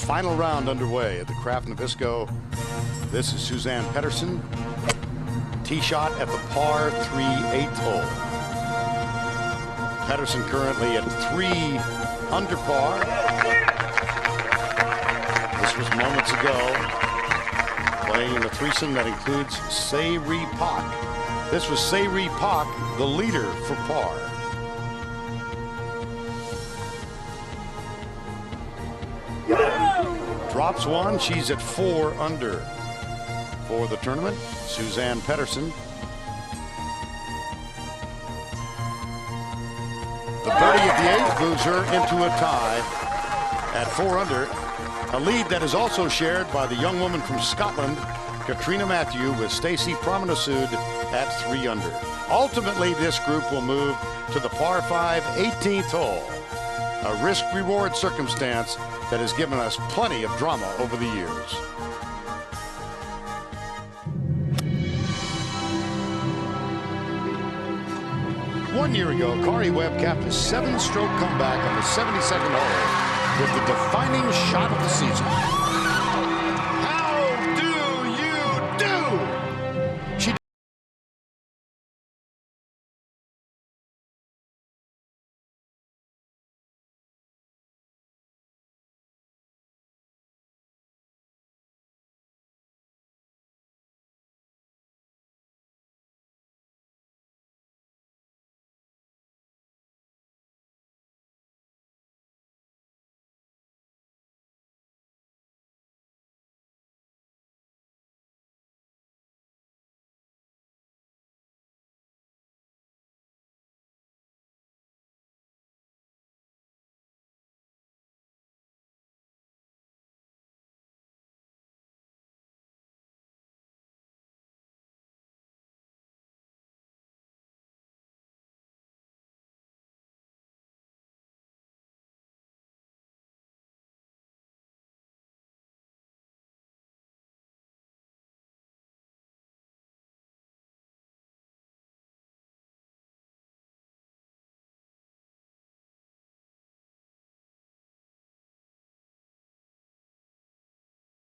final round underway at the Kraft Nabisco. This is Suzann Pettersen. Tee shot at the par 3 8th hole. Pettersen currently at 3 under par. This was moments ago, playing in a threesome that includes Se-Ri Pak. This was Se-Ri Pak, the leader for par. Drops one. She's at 4 under for the tournament. Suzann Pettersen. The birdie of the 8th moves her into a tie at 4 under. A lead that is also shared by the young woman from Scotland, Catriona Matthew, with Stacey Promenasud at 3 under. Ultimately, this group will move to the par 5 18th hole. A risk-reward circumstance that has given us plenty of drama over the years. One year ago, Corey Webb capped a 7-stroke comeback on the 72nd hole with the defining shot of the season. How do you do? She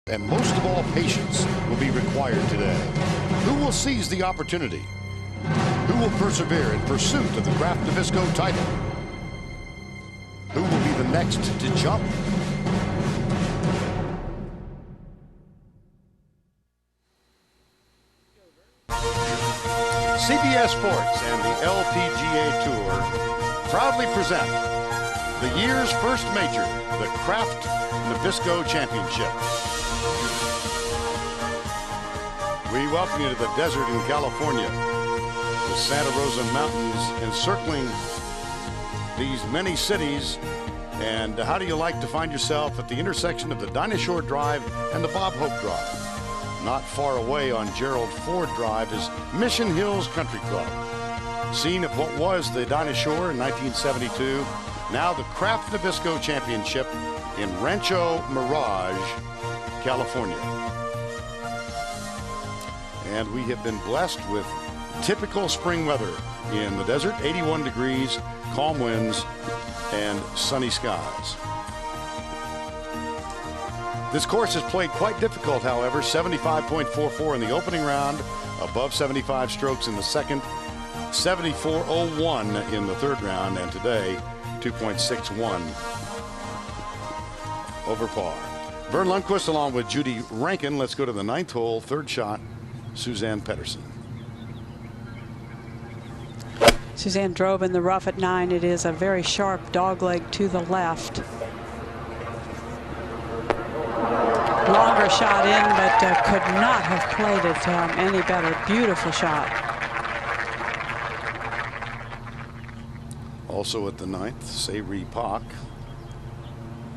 and most of all, patience will be required today. Who will seize the opportunity? Who will persevere in pursuit of the Kraft Nabisco title? Who will be the next to jump? CBS Sports and the LPGA Tour proudly present the year's first major, the Kraft Nabisco Championship. We welcome you to the desert in California, the Santa Rosa Mountains encircling these many cities. And how do you like to find yourself at the intersection of the Dinah Shore Drive and the Bob Hope Drive? Not far away on Gerald Ford Drive is Mission Hills Country Club, scene of what was the Dinah Shore in 1972, now the Kraft Nabisco Championship in Rancho Mirage, California. And we have been blessed with typical spring weather in the desert, 81 degrees, calm winds, and sunny skies. This course is played quite difficult, however, 75.44 in the opening round, above 75 strokes in the second, 74.01 in the third round, and today, 2.61 over par. Vern Lundquist along with Judy Rankin. Let's go to the 9th hole, third shot. Suzann Pettersen. Suzann drove in the rough at 9. It is a very sharp dogleg to the left. Longer shot in, but could not have played it any better. Beautiful shot. Also at the 9th, Se-Ri Pak.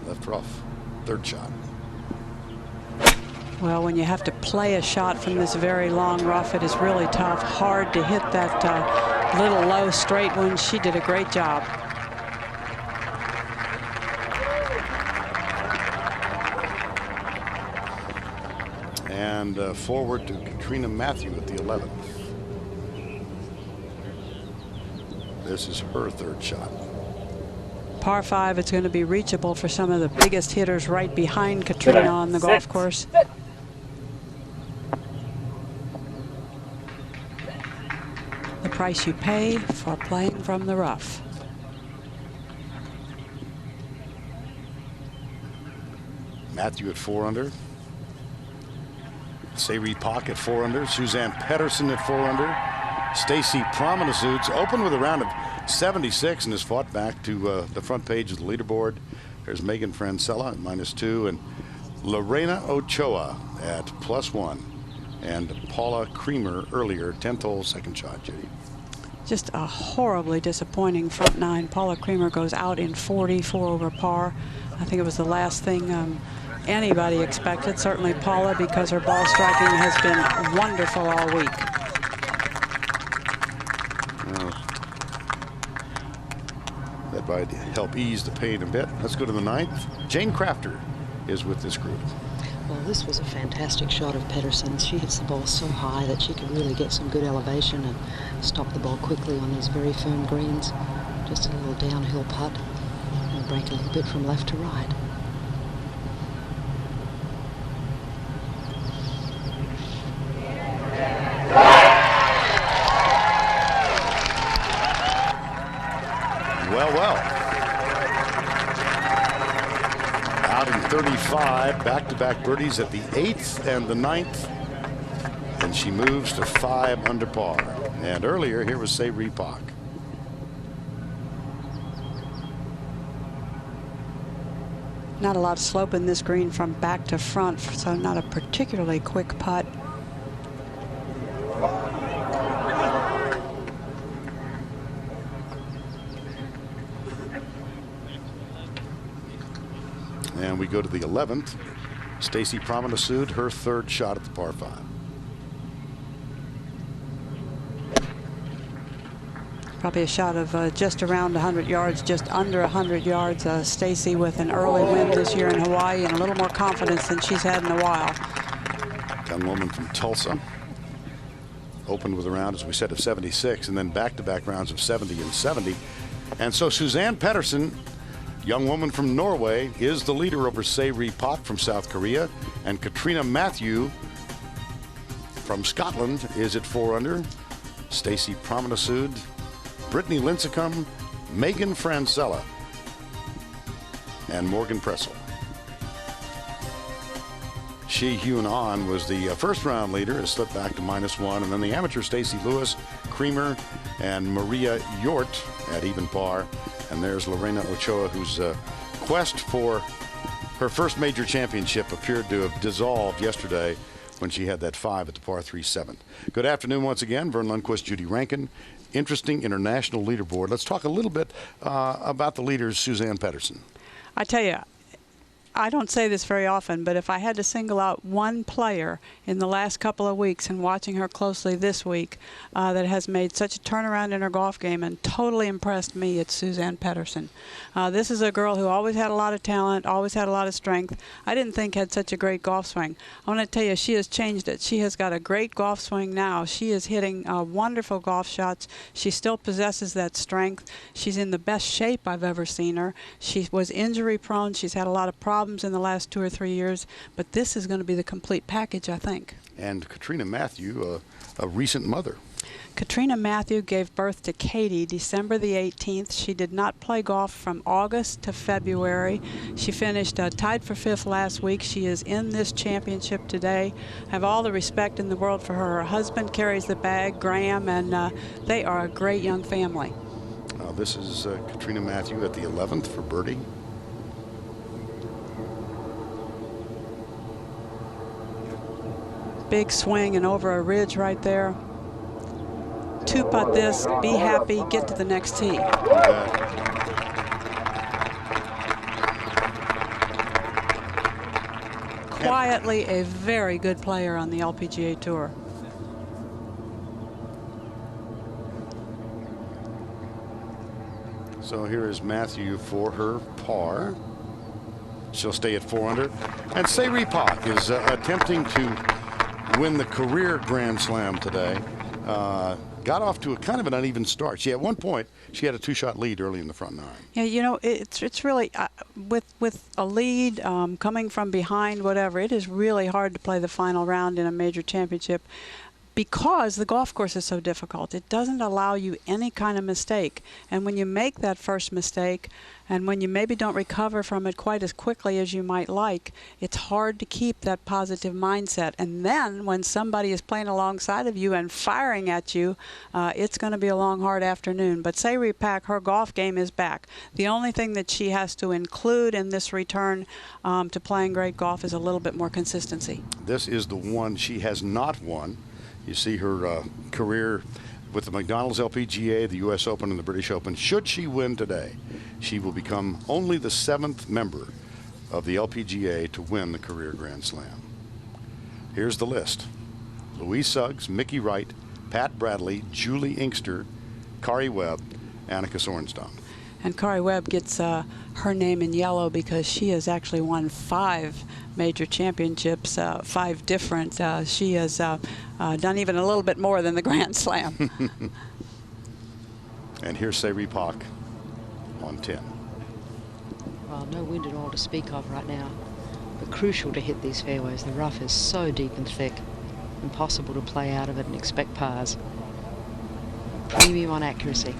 Left rough, third shot. Well, when you have to play a shot from this very long rough, it is really tough. Hard to hit that little low straight one. She did a great job. And forward to Catriona Matthew at the 11th. This is her third shot. par 5, it's going to be reachable for some of the biggest hitters right behind Catriona on the golf course. The price you pay for playing from the rough. Matthew at 4 under. Sayri Pak at 4 under. Suzann Pettersen at 4 under. Stacy Promenasudes open with a round of 76 and has fought back to the front page of the leaderboard. There's Morgan Pressel at -2 and Lorena Ochoa at +1. And Paula Creamer earlier, 10th hole, second shot, Judy. Just a horribly disappointing front nine. Paula Creamer goes out in 44 over par. I think it was the last thing anybody expected. Certainly Paula, because her ball striking has been wonderful all week. That might help ease the pain a bit. Let's go to the 9th. Jane Crafter is with this group. Well, this was a fantastic shot of Pettersen. She hits the ball so high that she could really get some good elevation and stop the ball quickly on these very firm greens. Just a little downhill putt and break a little bit from left to right. Well. Out in 35, back-to-back birdies at the 8th and the 9th. And she moves to 5 under par. And earlier, here was Sayri Pak. Not a lot of slope in this green from back to front, so not a particularly quick putt. And we go to the 11th. Stacy Promenasude, her 3rd shot at the par 5. Probably a shot of just around 100 yards, just under 100 yards. Stacy with an early win this year in Hawaii and a little more confidence than she's had in a while. Young woman from Tulsa. Opened with a round, as we said, of 76, and then back-to-back rounds of 70 and 70. And so Suzann Pettersen, young woman from Norway, is the leader over Sayri Pak from South Korea. And Catriona Matthew from Scotland is at 4 under. Stacy Promenasude, Brittany Lincicome, Morgan Pressel, and Morgan Pressel. Shi Hyun Ahn was the first round leader, has slipped back to -1. And then the amateur Stacey Lewis, Creamer, and Maria Hjort at even par. And there's Lorena Ochoa, whose quest for her first major championship appeared to have dissolved yesterday when she had that 5 at the par 3 7th. Good afternoon once again. Vern Lundquist, Judy Rankin. Interesting international leaderboard. Let's talk a little bit about the leaders, Suzann Pettersen. I tell you, I don't say this very often, but if I had to single out one player in the last couple of weeks and watching her closely this week that has made such a turnaround in her golf game and totally impressed me, it's Suzann Pettersen. This is a girl who always had a lot of talent, always had a lot of strength. I didn't think had such a great golf swing. I want to tell you, she has changed it. She has got a great golf swing now. She is hitting wonderful golf shots. She still possesses that strength. She's in the best shape I've ever seen her. She was injury prone. She's had a lot of problems in the last 2 or 3 years, but this is going to be the complete package, I think. And Catriona Matthew, a recent mother. Catriona Matthew gave birth to Katie December the 18th. She did not play golf from August to February. She finished tied for 5th last week. She is in this championship today. I have all the respect in the world for her. Her husband carries the bag, Graham, and they are a great young family. This is Catriona Matthew at the 11th for birdie. Big swing and over a ridge right there. 2-putt this, be happy, get to the next tee. Quietly a very good player on the LPGA Tour. So here is Matthew for her par. She'll stay at 4 under. And Sayri Pak is attempting to win the career Grand Slam today. got off to a kind of an uneven start. At one point, she had a 2-shot lead early in the front 9. Yeah, you know, it's really, with a lead, coming from behind, whatever, it is really hard to play the final round in a major championship because the golf course is so difficult. It doesn't allow you any kind of mistake. And when you make that first mistake, and when you maybe don't recover from it quite as quickly as you might like, it's hard to keep that positive mindset. And then when somebody is playing alongside of you and firing at you, it's going to be a long, hard afternoon. But Sayri Pak, her golf game is back. The only thing that she has to include in this return to playing great golf is a little bit more consistency. This is the one she has not won. You see her career with the McDonald's LPGA, the U.S. Open, and the British Open. Should she win today, she will become only the 7th member of the LPGA to win the career Grand Slam. Here's the list. Louise Suggs, Mickey Wright, Pat Bradley, Julie Inkster, Kari Webb, Annika Sorenstam. And Kari Webb gets her name in yellow because she has actually won 5 major championships, 5 different. She has done even a little bit more than the Grand Slam. And here's Sayri Pak on 10. Well, no wind at all to speak of right now, but crucial to hit these fairways. The rough is so deep and thick, impossible to play out of it and expect pars. Premium on accuracy.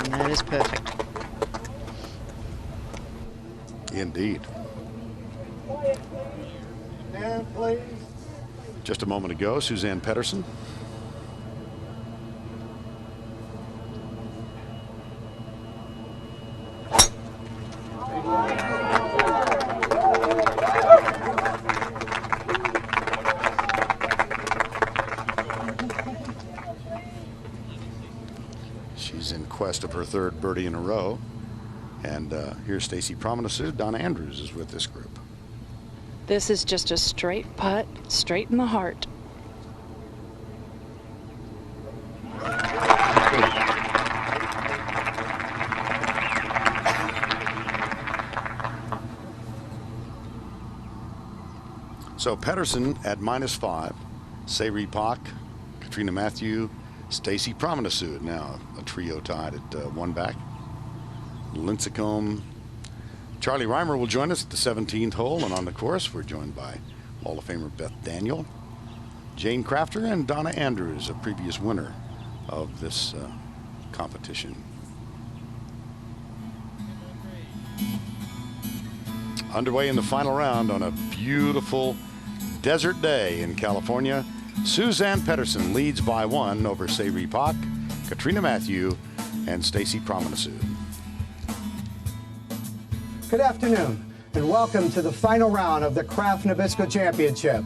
And that is perfect. Indeed. Just a moment ago, Suzann Pettersen. She's in quest of her 3rd birdie in a row. And here's Stacy Promenade. Donna Andrews is with this group. This is just a straight putt, straight in the heart. So Pettersen at -5, Sayri Pak, Catriona Matthew, Stacy Promenade. Now a trio tied at 1 back. Lincicome. Charlie Reimer will join us at the 17th hole, and on the course we're joined by Hall of Famer Beth Daniel, Jane Crafter, and Donna Andrews, a previous winner of this competition. Underway in the final round on a beautiful desert day in California. Suzann Pettersen leads by 1 over Sayri Pak, Catriona Matthew, and Stacy Promenade. Good afternoon, and welcome to the final round of the Kraft Nabisco Championship.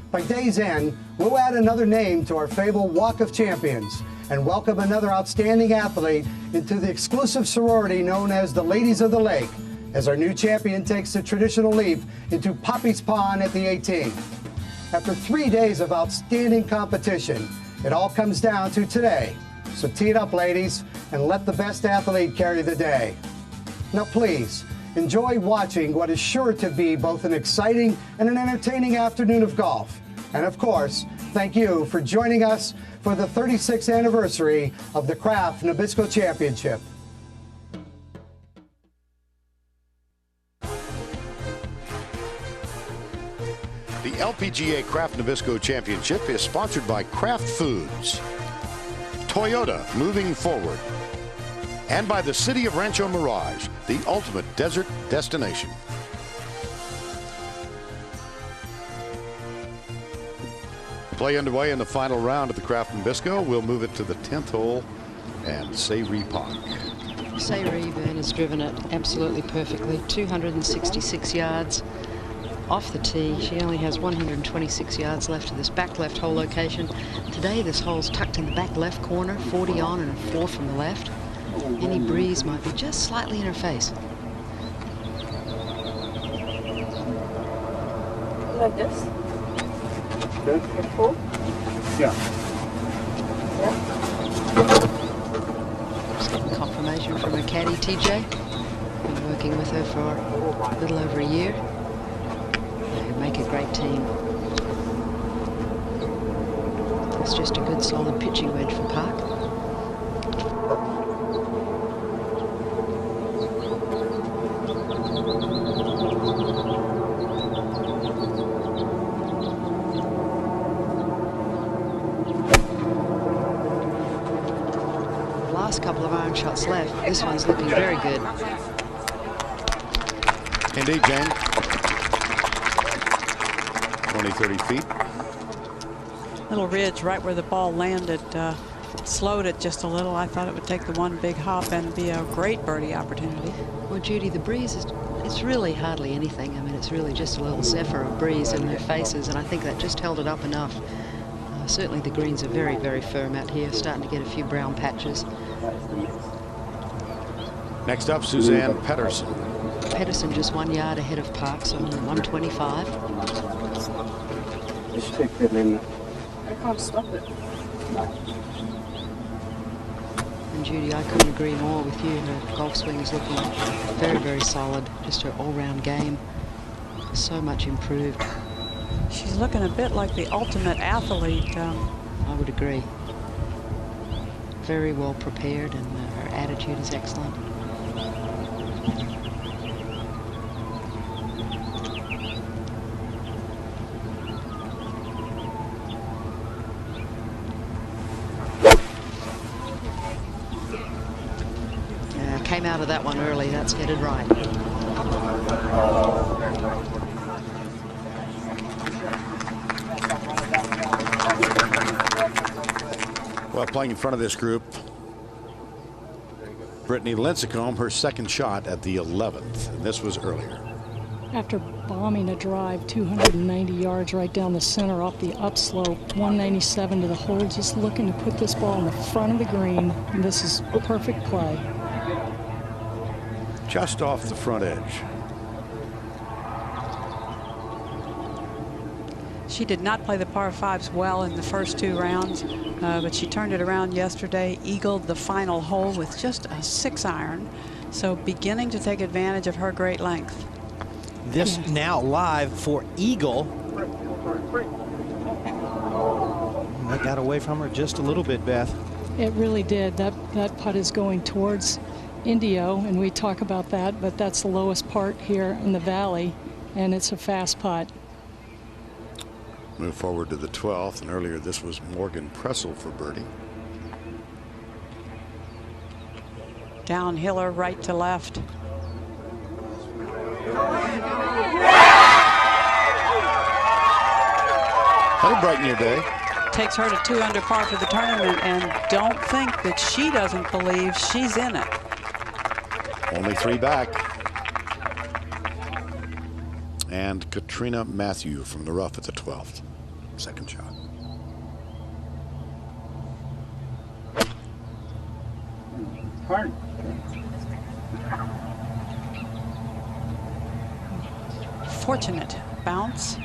By day's end, we'll add another name to our fabled Walk of Champions and welcome another outstanding athlete into the exclusive sorority known as the Ladies of the Lake, as our new champion takes the traditional leap into Poppy's Pond at the 18th. After 3 days of outstanding competition, it all comes down to today. So tee it up, ladies, and let the best athlete carry the day. Now please, enjoy watching what is sure to be both an exciting and an entertaining afternoon of golf. And of course, thank you for joining us for the 36th anniversary of the Kraft Nabisco Championship. The LPGA Kraft Nabisco Championship is sponsored by Kraft Foods, Toyota moving forward, and by the City of Rancho Mirage, the ultimate desert destination. Play underway in the final round of the Kraft Nabisco. We'll move it to the 10th hole and Sayri Pak. Sayri has driven it absolutely perfectly, 266 yards off the tee. She only has 126 yards left to this back left hole location. Today this hole's tucked in the back left corner, 40 on and a 4 from the left. Any breeze might be just slightly in her face. Like this? Good. Cool. Yeah. Just getting confirmation from her caddy, TJ. Been working with her for a little over a year. They make a great great team. It's just a good solid pitching wedge for Park. Last couple of iron shots left. This one's looking very good. Indeed, Jane. 20, 30 feet. Little ridge right where the ball landed slowed it just a little. I thought it would take the one big hop and be a great birdie opportunity. Well, Judy, the breeze is, it's really hardly anything. I mean, it's really just a little zephyr of breeze in their faces, and I think that just held it up enough. Certainly the greens are very, very firm out here, starting to get a few brown patches. Next up, Suzanne Pettersen. Pettersen just 1 yard ahead of Park, so 125. I can't stop it. And Judy, I couldn't agree more with you. Her golf swing is looking very, very solid. Just her all-round game, so much improved. She's looking a bit like the ultimate athlete. I would agree. Very well prepared, and her attitude is excellent. Came out of that one early. That's headed right. Well, playing in front of this group, Brittany Lincicome, her second shot at the 11th, and this was earlier. After bombing a drive 290 yards right down the center off the upslope, 197 to the hole, just looking to put this ball in the front of the green, and this is a perfect play. Just off the front edge. She did not play the par fives well in the first 2 rounds, but she turned it around yesterday, eagled the final hole with just a 6-iron, so beginning to take advantage of her great length. This now live for eagle. That got away from her just a little bit, Beth. It really did. That putt is going towards Indio, and we talk about that, but that's the lowest part here in the valley, and it's a fast putt. Move forward to the 12th, and earlier this was Morgan Pressel for birdie. Downhiller right to left. That'll brighten your day. Takes her to 2 under par for the tournament, and don't think that she doesn't believe she's in it. Only 3 back. And Catriona Matthew from the rough at the 12th. Second shot. Hard. Fortunate bounce.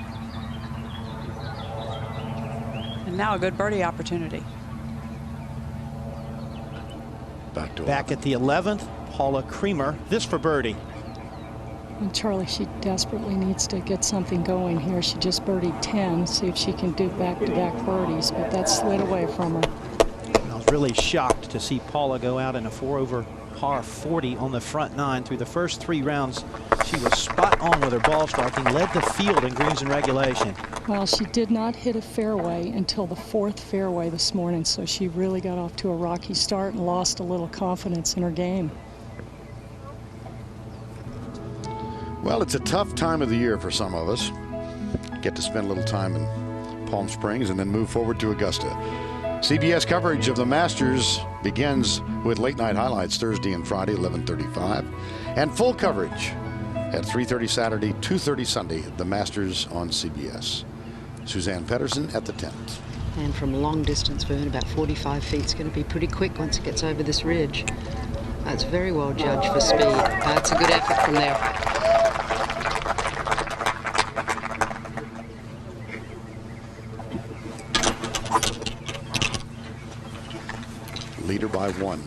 And now a good birdie opportunity. Back at the 11th, Paula Creamer. This for birdie. And Charlie, she desperately needs to get something going here. She just birdied 10, see if she can do back-to-back birdies, but that slid away from her. I was really shocked to see Paula go out in a 4-over par 40 on the front 9. Through the first 3 rounds, she was spot on with her ball striking, led the field in greens and regulation. Well, she did not hit a fairway until the 4th fairway this morning, so she really got off to a rocky start and lost a little confidence in her game. Well, it's a tough time of the year for some of us. Get to spend a little time in Palm Springs and then move forward to Augusta. CBS coverage of the Masters begins with late night highlights Thursday and Friday, 11:35, and full coverage at 3:30 Saturday, 2:30 Sunday. The Masters on CBS. Suzanne Pettersen at the 10th. And from long distance, Vern, about 45 feet, it's going to be pretty quick once it gets over this ridge. That's very well judged for speed. That's a good effort from there. Leader by 1.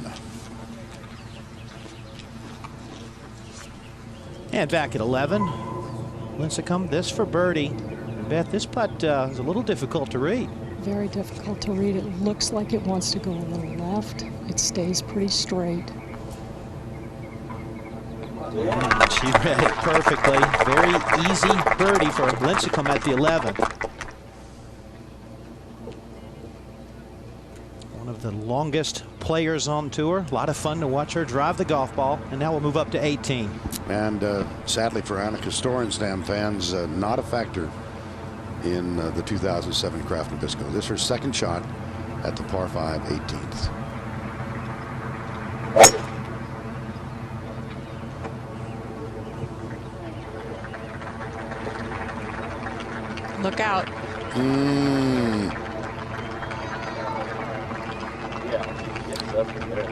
And back at 11, Lincicome, this for birdie. Beth, this putt is a little difficult to read. Very difficult to read. It looks like it wants to go a little left. It stays pretty straight. She read it perfectly. Very easy birdie for Lincicome at the 11th. One of the longest players on tour. A lot of fun to watch her drive the golf ball. And now we'll move up to 18. And sadly for Annika Sorenstam fans, not a factor in the 2007 Kraft Nabisco. This is her second shot at the par 5 18th. Look out.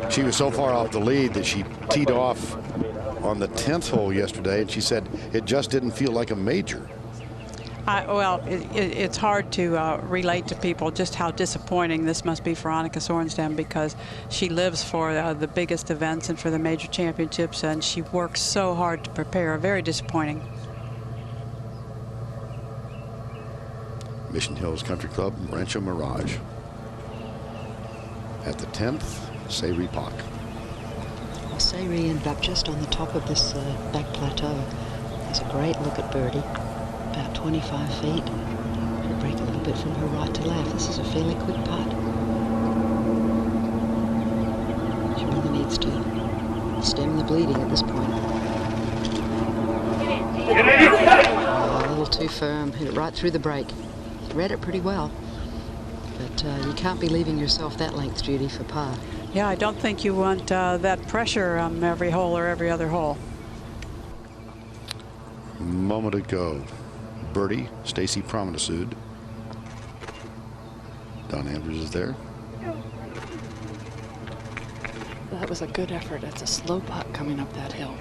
She was so far off the lead that she teed off on the 10th hole yesterday, and she said it just didn't feel like a major. Well, it's hard to relate to people just how disappointing this must be for Annika Sorenstam, because she lives for the biggest events and for the major championships, and she works so hard to prepare. Very disappointing. Mission Hills Country Club, Rancho Mirage. At the 10th, Sayri Pak. Well, Sayri ended up just on the top of this back plateau. There's a great look at birdie. About 25 feet. She'll break a little bit from her right to left. This is a fairly quick putt. She really needs to stem the bleeding at this point. Oh, a little too firm. Hit it right through the break. Read it pretty well. But you can't be leaving yourself that length, Judy, for par. Yeah, I don't think you want that pressure every hole or every other hole. Moment ago, birdie, Stacy Promenade. Don Andrews is there. That was a good effort. It's a slow putt coming up that hill.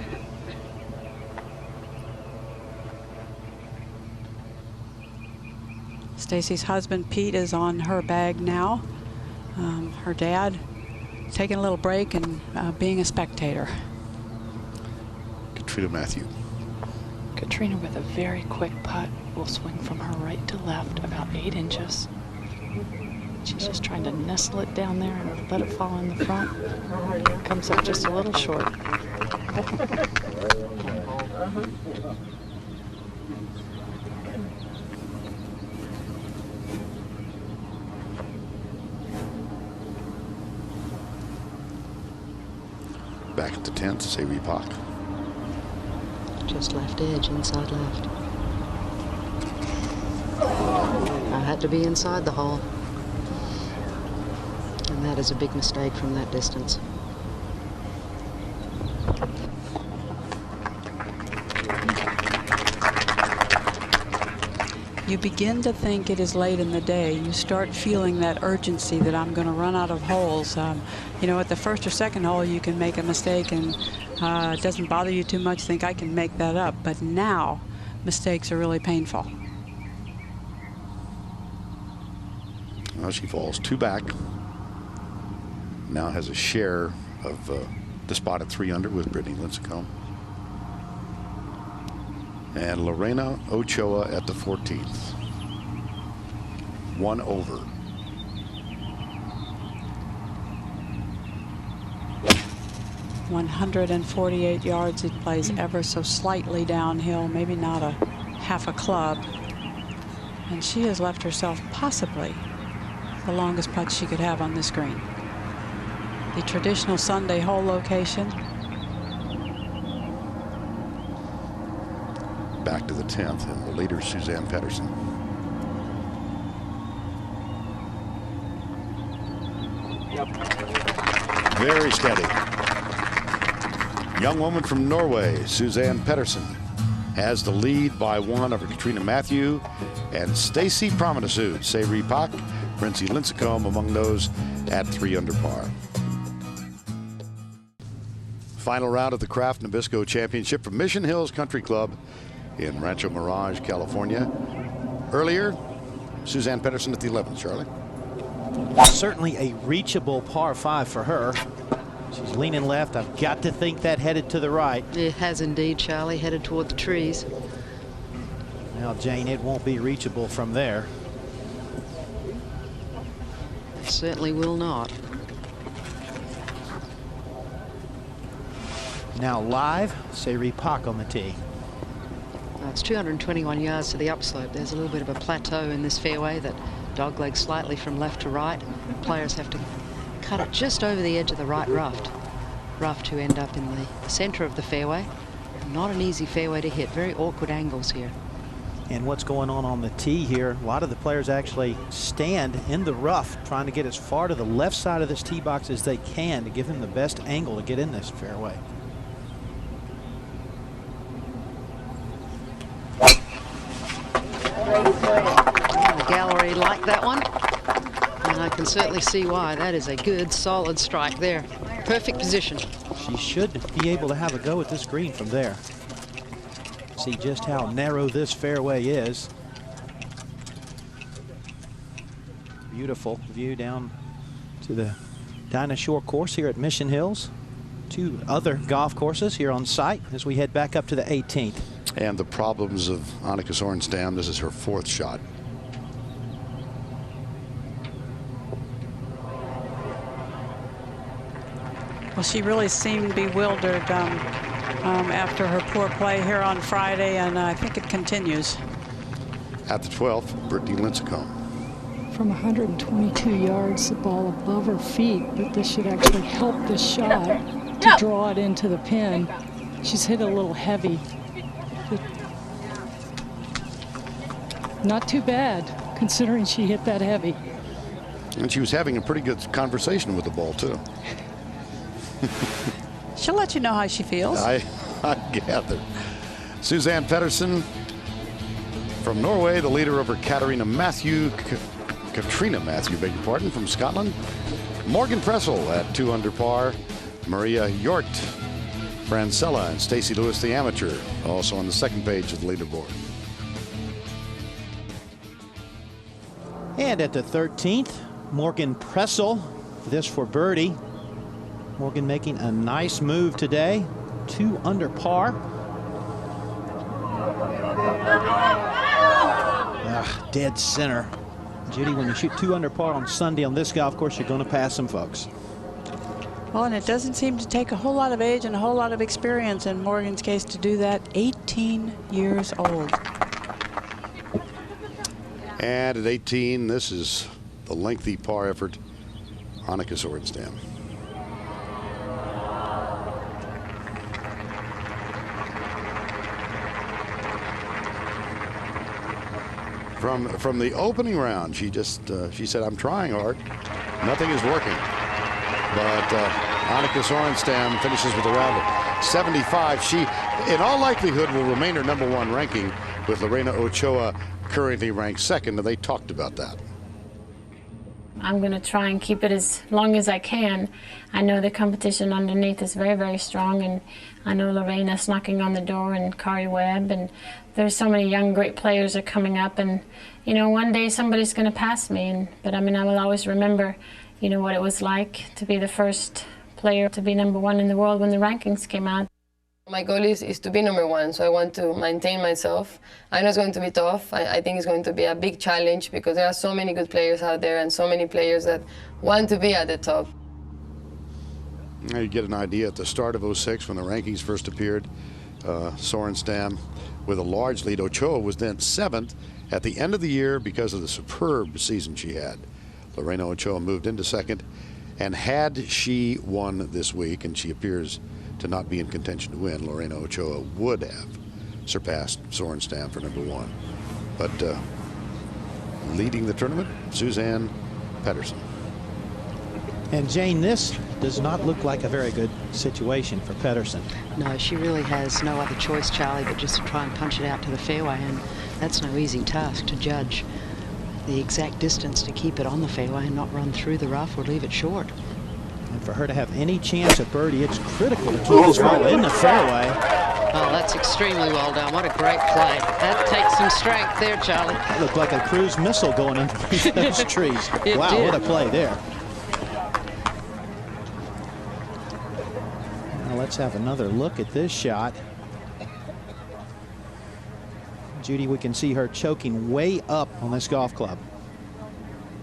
Stacy's husband, Pete, is on her bag now. Her dad taking a little break and being a spectator. Catriona Matthew. Catriona with a very quick putt will swing from her right to left about 8 inches. She's just trying to nestle it down there and let it fall in the front. Comes up just a little short. Back at the 10th, Sayri Pak. Just left edge, inside left. I had to be inside the hole. And that is a big mistake from that distance. You begin to think it is late in the day. You start feeling that urgency that I'm going to run out of holes. You know, at the first or second hole, you can make a mistake and it doesn't bother you too much. Think I can make that up. But now, mistakes are really painful. Well, she falls 2 back. Now has a share of the spot at 3 under with Brittany Lincicome. And Lorena Ochoa at the 14th. 1 over. .148 yards. It plays ever so slightly downhill, maybe not a half a club. And she has left herself possibly the longest putt she could have on this green. The traditional Sunday hole location. Back to the 10th, and the leader, Suzann Pettersen. Very steady. Young woman from Norway, Suzann Pettersen, has the lead by 1 over Catriona Matthew and Stacy Promenade. Sayri Pak, Brittany Lincicome among those at 3 under par. Final round of the Kraft Nabisco Championship from Mission Hills Country Club in Rancho Mirage, California. Earlier, Suzann Pettersen at the 11th, Charlie. Certainly a reachable par 5 for her. She's leaning left. I've got to think that headed to the right. It has indeed, Charlie, headed toward the trees. Now, Jane, it won't be reachable from there. It certainly will not. Now live, Seri Pak on the tee. It's 221 yards to the upslope. There's a little bit of a plateau in this fairway that doglegs slightly from left to right. Players have to cut it just over the edge of the right rough to end up in the center of the fairway. Not an easy fairway to hit. Very awkward angles here. And what's going on the tee here, a lot of the players actually stand in the rough trying to get as far to the left side of this tee box as they can to give them the best angle to get in this fairway. The gallery liked that one, and I can certainly see why. That is a good, solid strike there. Perfect position. She should be able to have a go at this green from there. See just how narrow this fairway is. Beautiful view down to the Dinah Shore course here at Mission Hills. 2 other golf courses here on site as we head back up to the 18th. And the problems of Annika Sorenstam. This is her 4th shot. Well, she really seemed bewildered after her poor play here on Friday, and I think it continues. At the 12th, Brittany Lincicome. From 122 yards, the ball above her feet, but this should actually help this shot to draw it into the pin. She's hit a little heavy. But not too bad, considering she hit that heavy. And she was having a pretty good conversation with the ball, too. She'll let you know how she feels. I gather. Suzann Pettersen from Norway, the leader over Catriona Matthew, beg your pardon, from Scotland. Morgan Pressel at 2 under par. Maria Hjort, Francella, and Stacey Lewis, the amateur, also on the second page of the leaderboard. And at the 13th, Morgan Pressel, this for birdie. Morgan making a nice move today, 2 under par. Dead center. Judy, when you shoot 2 under par on Sunday on this golf course, you're going to pass some folks. Well, and it doesn't seem to take a whole lot of age and a whole lot of experience in Morgan's case to do that. 18 years old. And at 18, this is the lengthy par effort, Annika Sorenstam. From the opening round, she said, "I'm trying hard. Nothing is working." But Annika Sorenstam finishes with a round of 75. She, in all likelihood, will remain her #1 ranking, with Lorena Ochoa currently ranked 2nd, and they talked about that. I'm going to try and keep it as long as I can. I know the competition underneath is very, very strong, and I know Lorena's knocking on the door, and Kari Webb, and there's so many young, great players are coming up, and, you know, one day somebody's going to pass me, but I mean, I will always remember, you know, what it was like to be the first player to be #1 in the world when the rankings came out. My goal is to be #1, so I want to maintain myself. I know it's going to be tough. I think it's going to be a big challenge because there are so many good players out there and so many players that want to be at the top. You get an idea at the start of '06 when the rankings first appeared. Sorenstam with a large lead. Ochoa was then 7th at the end of the year because of the superb season she had. Lorena Ochoa moved into 2nd, and had she won this week, and she appears to not be in contention to win, Lorena Ochoa would have surpassed Sorenstam for #1. But leading the tournament, Suzann Pettersen. And Jane, this does not look like a very good situation for Pettersen. No, she really has no other choice, Charlie, but just to try and punch it out to the fairway, and that's no easy task to judge the exact distance to keep it on the fairway and not run through the rough or leave it short. And for her to have any chance at birdie, it's critical to keep this ball in the fairway. Oh, that's extremely well done. What a great play. That takes some strength there, Charlie. That looked like a cruise missile going underneath those trees. Wow, did. what a play there. Now let's have another look at this shot. Judy, we can see her choking way up on this golf club.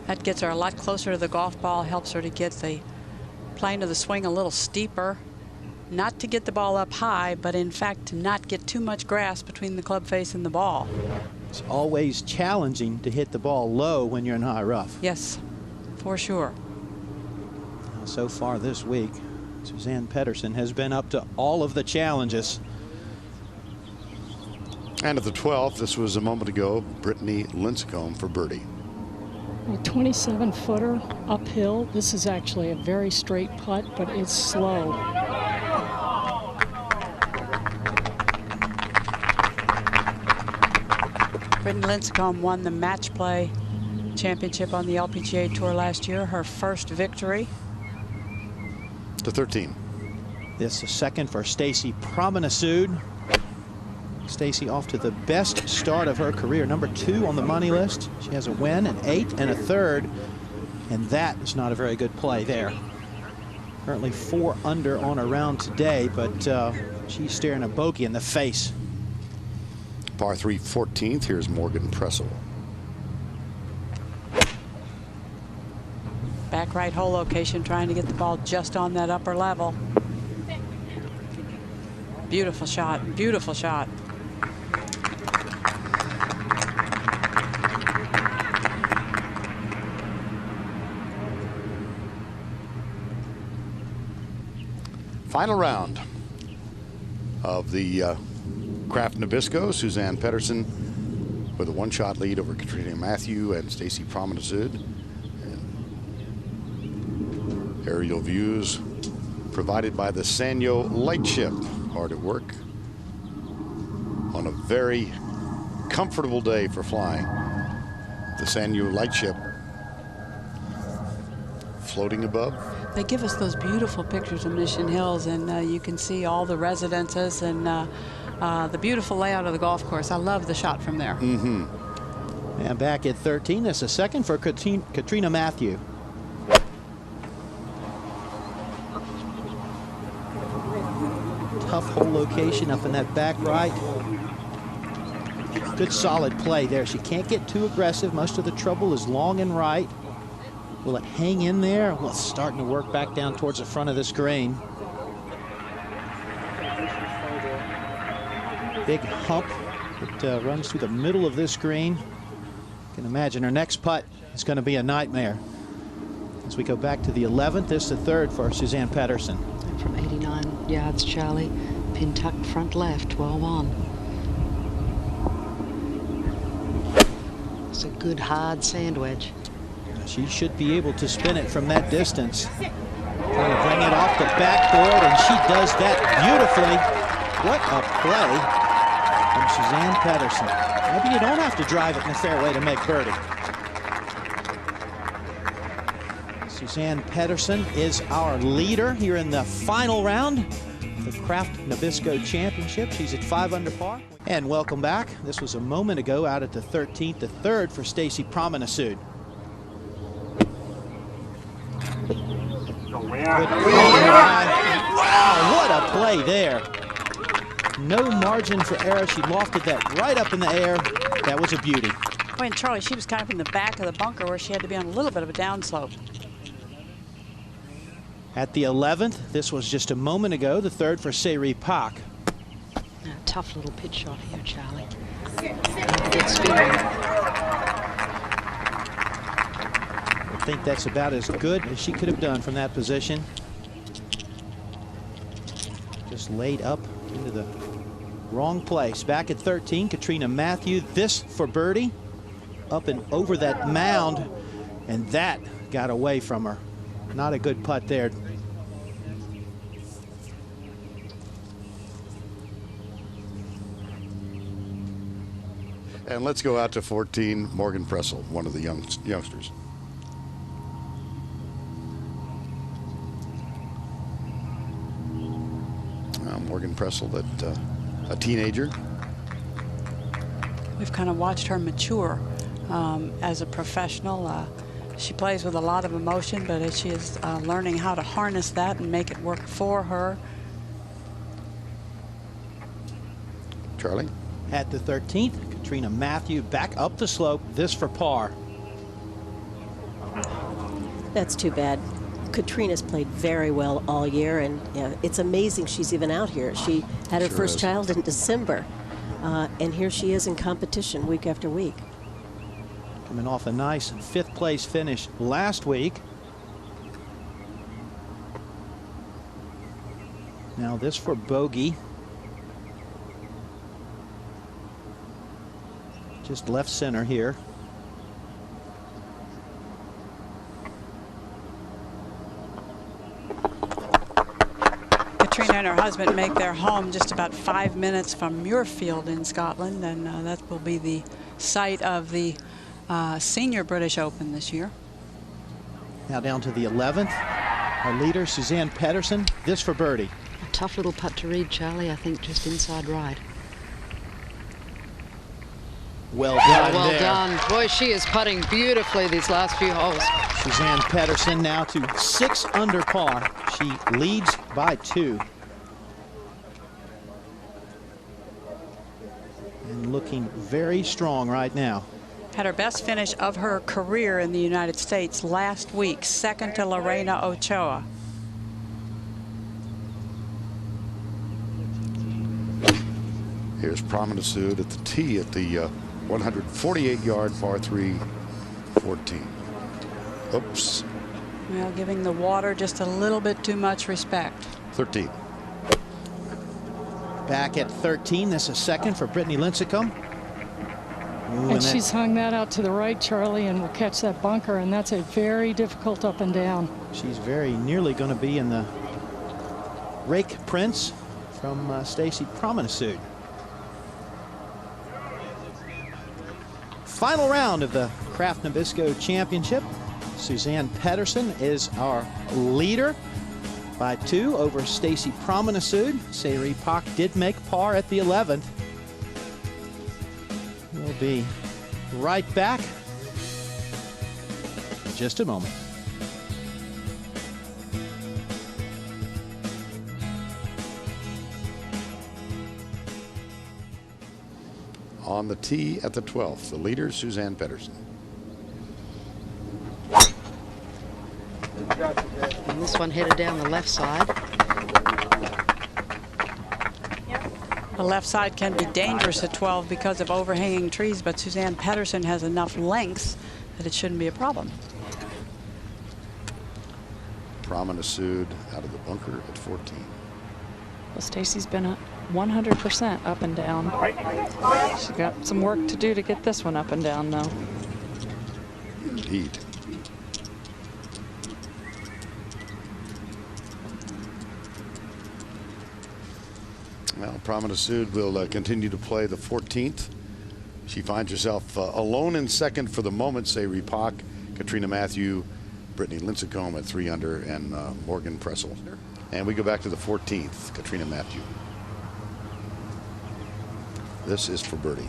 That gets her a lot closer to the golf ball, helps her to get the plane of the swing a little steeper. Not to get the ball up high, but in fact to not get too much grass between the club face and the ball. It's always challenging to hit the ball low when you're in high rough. Yes, for sure. So far this week, Suzann Pettersen has been up to all of the challenges. And at the 12th, this was a moment ago, Brittany Lincicome for birdie. A 27-footer uphill. This is actually a very straight putt, but it's slow. Brittany Lincicome won the match play championship on the LPGA Tour last year, her first victory. To 13. This is second for Stacy Promenade. Stacy off to the best start of her career, number 2 on the money list. She has a win, an 8, and a 3rd, and that is not a very good play there. Currently 4 under on her round today, but she's staring a bogey in the face. Par 3, 14th. Here's Morgan Pressel. Back right hole location, trying to get the ball just on that upper level. Beautiful shot, beautiful shot. Final round of the Kraft Nabisco. Suzann Pettersen with a 1-shot lead over Catriona Matthew and Stacy Promenade. Aerial views provided by the Sanyo Lightship, hard at work on a very comfortable day for flying. The Sanyo Lightship floating above. They give us those beautiful pictures of Mission Hills, and you can see all the residences and the beautiful layout of the golf course. I love the shot from there. And back at 13, that's a second for Catriona Matthew. Tough hole location up in that back right. Good solid play there. She can't get too aggressive. Most of the trouble is long and right. Will it hang in there? Well, it's starting to work back down towards the front of the screen. Big hump that runs through the middle of this screen. You can imagine her next putt is going to be a nightmare. As we go back to the 11th, this is the 3rd for Suzann Pettersen. From 89 yards, Charlie. Pin tucked front left, 12 on. It's a good hard sand wedge. She should be able to spin it from that distance. Trying to bring it off the backboard, and she does that beautifully. What a play from Suzann Pettersen. Maybe you don't have to drive it in the fairway to make birdie. Suzann Pettersen is our leader here in the final round of the Kraft Nabisco Championship. She's at 5 under par. And welcome back. This was a moment ago out at the 13th, the 3rd for Stacy Promenade. Wow, what a play there. No margin for error. She lofted that right up in the air. That was a beauty. Boy, and Charlie, she was kind of in the back of the bunker where she had to be on a little bit of a downslope. At the 11th, this was just a moment ago, the 3rd for Seri Pak. Tough little pitch shot here, Charlie. Good spin. I think that's about as good as she could have done from that position. Just laid up into the wrong place. Back at 13, Catriona Matthew. This for birdie. Up and over that mound, and that got away from her. Not a good putt there. And let's go out to 14, Morgan Pressel, one of the youngsters. Morgan Pressel, that a teenager. We've kind of watched her mature as a professional. She plays with a lot of emotion, but as she is learning how to harness that and make it work for her. Charlie? At the 13th, Catriona Matthew back up the slope, this for par. That's too bad. Catrina's played very well all year, and it's amazing she's even out here. She had her first child in December, and here she is in competition week after week. Coming off a nice 5th place finish last week. Now this for bogey. Just left center here. Catriona and her husband make their home just about 5 minutes from Muirfield in Scotland, and that will be the site of the Senior British Open this year. Now down to the 11th. Our leader, Suzann Pettersen, this for birdie. A tough little putt to read, Charlie. I think just inside right. Well done. Well there. done. Boy, she is putting beautifully these last few holes. Suzann Pettersen now to 6 under par. She leads by 2. And looking very strong right now. Had her best finish of her career in the United States last week, second to Lorena Ochoa. Here's Promenade at the tee at the 148-yard par 3 14. Oops. Well, giving the water just a little bit too much respect. 13. Back at 13, this is second for Brittany Lincicome. Ooh, and she's hung that out to the right, Charlie, and will catch that bunker, and that's a very difficult up and down. She's very nearly going to be in the rake prints from Stacy Promenade. Final round of the Kraft Nabisco Championship. Suzann Pettersen is our leader by 2 over Stacy Promenade. Sayri Pak did make par at the 11th. We'll be right back in just a moment. On the tee at the 12th, the leader, Suzann Pettersen. And this one headed down the left side. The left side can be dangerous at 12 because of overhanging trees, but Suzann Pettersen has enough length that it shouldn't be a problem. Promenade out of the bunker at 14. Well, Stacy's been at 100% up and down. She's got some work to do to get this one up and down, though. Indeed. Well, Promenade will continue to play the 14th. She finds herself alone in second for the moment. Sayri Pak, Catriona Matthew, Brittany Lincicome at 3 under, and Morgan Pressel. And we go back to the 14th, Catriona Matthew. This is for birdie.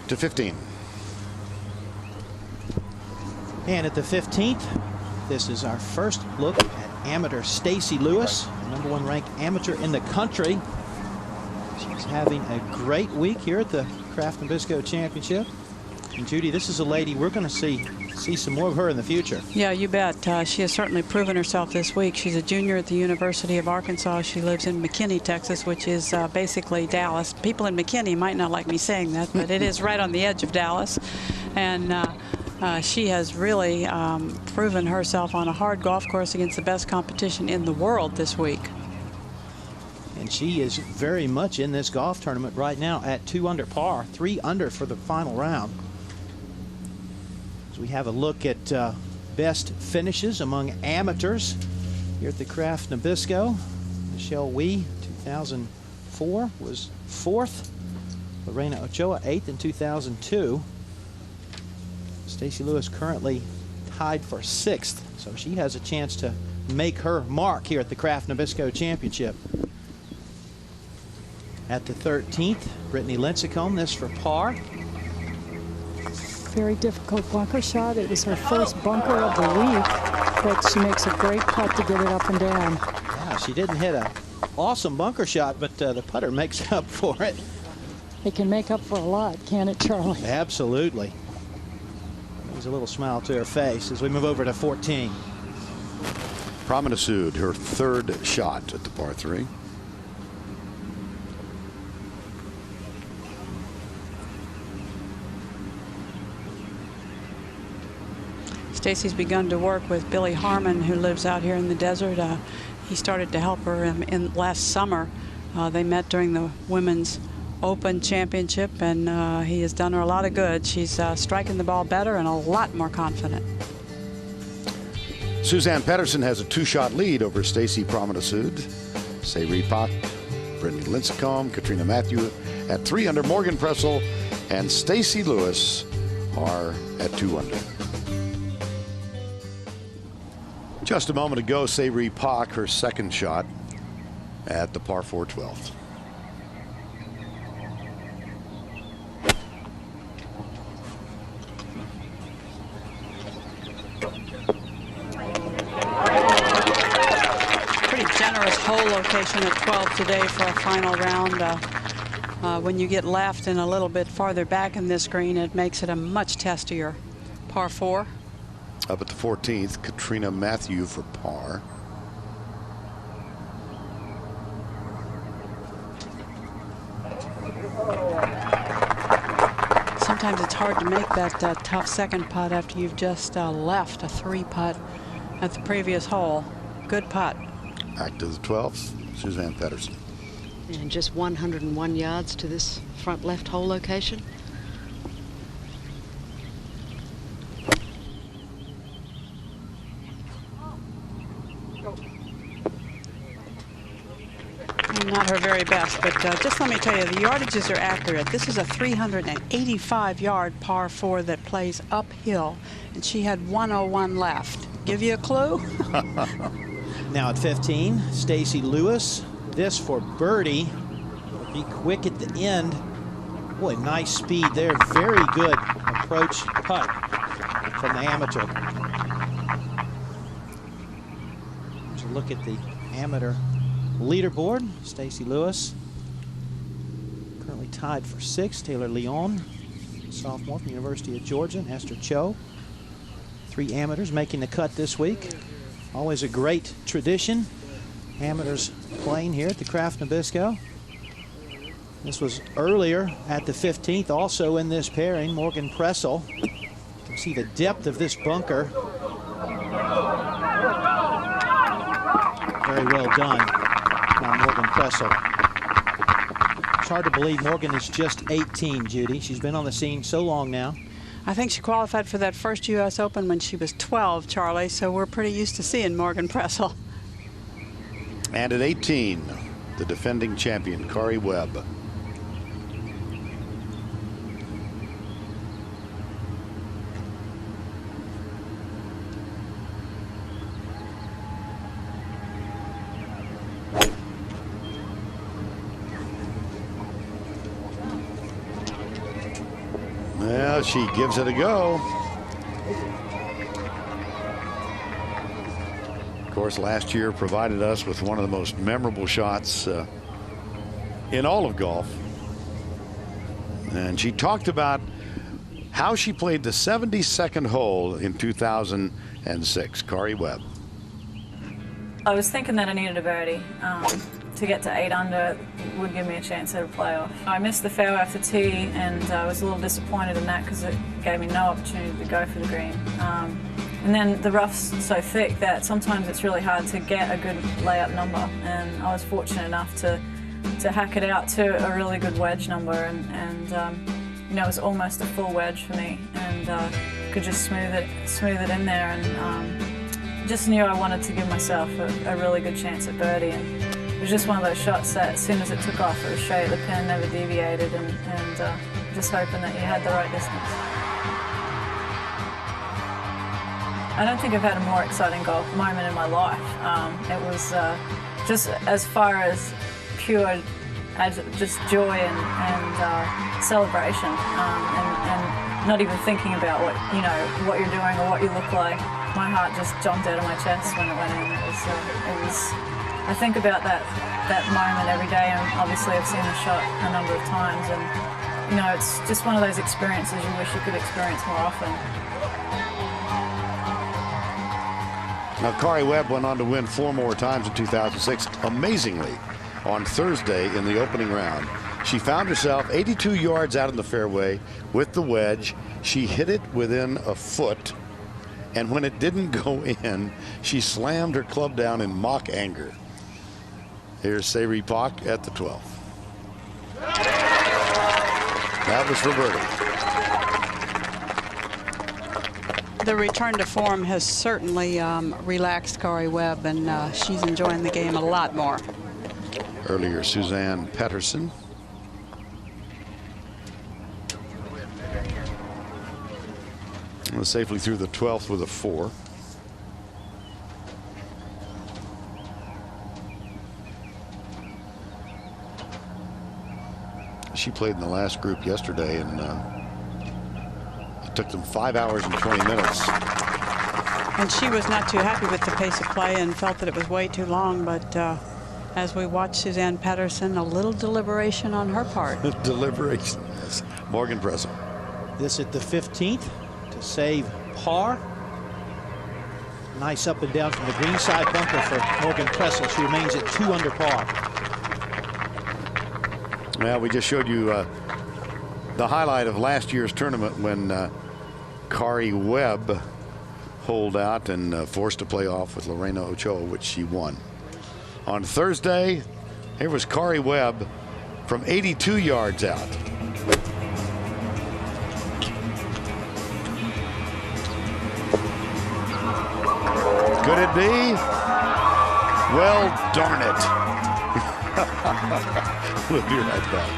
To 15. And at the 15th, this is our first look at amateur Stacy Lewis, #1 ranked amateur in the country. She's having a great week here at the Kraft Nabisco Championship. And Judy, this is a lady we're going to see some more of her in the future. Yeah, you bet. She has certainly proven herself this week. She's a junior at the University of Arkansas. She lives in McKinney, Texas, which is basically Dallas. People in McKinney might not like me saying that, but it is right on the edge of Dallas. And she has really proven herself on a hard golf course against the best competition in the world this week. And she is very much in this golf tournament right now at 2 under par, 3 under for the final round. As we have a look at best finishes among amateurs here at the Kraft Nabisco. Michelle Wie, 2004, was 4th. Lorena Ochoa, 8th in 2002. Stacy Lewis currently tied for 6th, so she has a chance to make her mark here at the Kraft Nabisco Championship. At the 13th, Brittany Lincicome, this for par. very difficult bunker shot. It was her first bunker of the week, but she makes a great putt to get it up and down. Yeah, she didn't hit an awesome bunker shot, but the putter makes up for it. It can make up for a lot, can't it, Charlie? Absolutely. There's a little smile to her face as we move over to 14. Promenade, her third shot at the par 3. Stacy's begun to work with Billy Harmon, who lives out here in the desert. He started to help her in last summer. They met during the Women's Open Championship, and he has done her a lot of good. She's striking the ball better and a lot more confident. Suzann Pettersen has a 2-shot lead over Stacy Promenade. Sayri Pak, Brittany Lincicome, Catriona Matthew at 3 under. Morgan Pressel and Stacy Lewis are at 2 under. Just a moment ago, Sayri Pak, her second shot at the par 4 12th. Hole location at 12 today for a final round. When you get left and a little bit farther back in this green, it makes it a much testier par 4. Up at the 14th, Catriona Matthew for par. Sometimes it's hard to make that tough second putt after you've just left a 3 putt at the previous hole. Good putt. Back to the 12th, Suzann Pettersen. And just 101 yards to this front left hole location. Not her very best, but just let me tell you, the yardages are accurate. This is a 385-yard par 4 that plays uphill, and she had 101 left. Give you a clue? Now at 15, Stacy Lewis. This for birdie. Be quick at the end. Boy, nice speed there. Very good approach putt from the amateur. Here's a look at the amateur leaderboard. Stacy Lewis currently tied for 6th. Taylor Leon, sophomore from the University of Georgia, and Esther Cho. 3 amateurs making the cut this week. Always a great tradition. Amateurs playing here at the Kraft Nabisco. This was earlier at the 15th, also in this pairing, Morgan Pressel. You can see the depth of this bunker. Very well done by Morgan Pressel. It's hard to believe Morgan is just 18, Judy. She's been on the scene so long now. I think she qualified for that first U.S. Open when she was 12, Charlie, so we're pretty used to seeing Morgan Pressel. And at 18, the defending champion, Kari Webb. Well, she gives it a go. Of course, last year provided us with one of the most memorable shots in all of golf. And she talked about how she played the 72nd hole in 2006. Kari Webb. I was thinking that I needed a birdie. To get to 8 under would give me a chance at a playoff. I missed the fairway after tee, and I was a little disappointed in that because it gave me no opportunity to go for the green. And then the rough's so thick that sometimes it's really hard to get a good layup number, and I was fortunate enough to hack it out to a really good wedge number, and you know, it was almost a full wedge for me, and could just smooth it in there, and just knew I wanted to give myself a really good chance at birdie. And it was just one of those shots that as soon as it took off, it was straight. The pin never deviated, and just hoping that you had the right distance. I don't think I've had a more exciting golf moment in my life. It was just as far as pure, just joy and celebration, and not even thinking about what you're doing or what you look like. My heart just jumped out of my chest when it went in. It was. I think about that moment every day, and obviously I've seen the shot a number of times, and it's just one of those experiences you wish you could experience more often. Now, Kari Webb went on to win 4 more times in 2006. Amazingly, on Thursday in the opening round, she found herself 82 yards out in the fairway with the wedge. She hit it within a foot, and when it didn't go in, she slammed her club down in mock anger. Here's Sayri Pak at the 12th. That was for birdie. The return to form has certainly relaxed Kari Webb, and she's enjoying the game a lot more. Earlier, Suzann Pettersen. Safely through the 12th with a 4. She played in the last group yesterday, and it took them 5 hours and 20 minutes. And she was not too happy with the pace of play and felt that it was way too long, but as we watch Suzann Pettersen, a little deliberation on her part. Deliberation, yes. Morgan Pressel. This at the 15th to save par. Nice up and down from the green side bunker for Morgan Pressel. She remains at 2 under par. Well, we just showed you the highlight of last year's tournament when Kari Webb holed out and forced to play off with Lorena Ochoa, which she won. On Thursday, here was Kari Webb from 82 yards out. Could it be? Well, darn it. We'll be right back.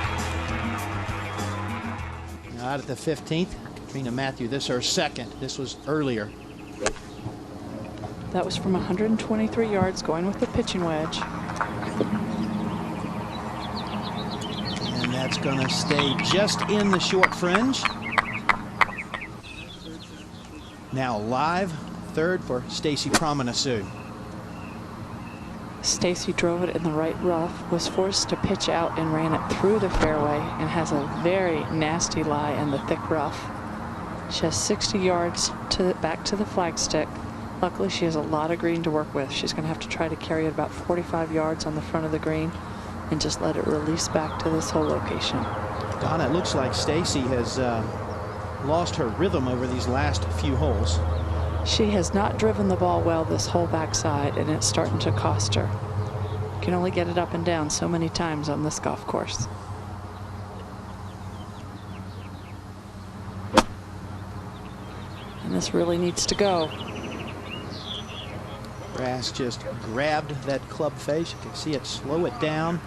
Out at the 15th, Catriona Matthew, this her second. This was earlier. That was from 123 yards, going with the pitching wedge. And that's going to stay just in the short fringe. Now live, third for Stacy Promenasud. Stacy drove it in the right rough, was forced to pitch out and ran it through the fairway, and has a very nasty lie in the thick rough. She has 60 yards back to the flagstick. Luckily, she has a lot of green to work with. She's going to have to try to carry it about 45 yards on the front of the green and just let it release back to this hole location. Donna, it looks like Stacy has lost her rhythm over these last few holes. She has not driven the ball well this whole backside, and it's starting to cost her. You can only get it up and down so many times on this golf course. And this really needs to go. Grass just grabbed that club face. You can see it slow it down.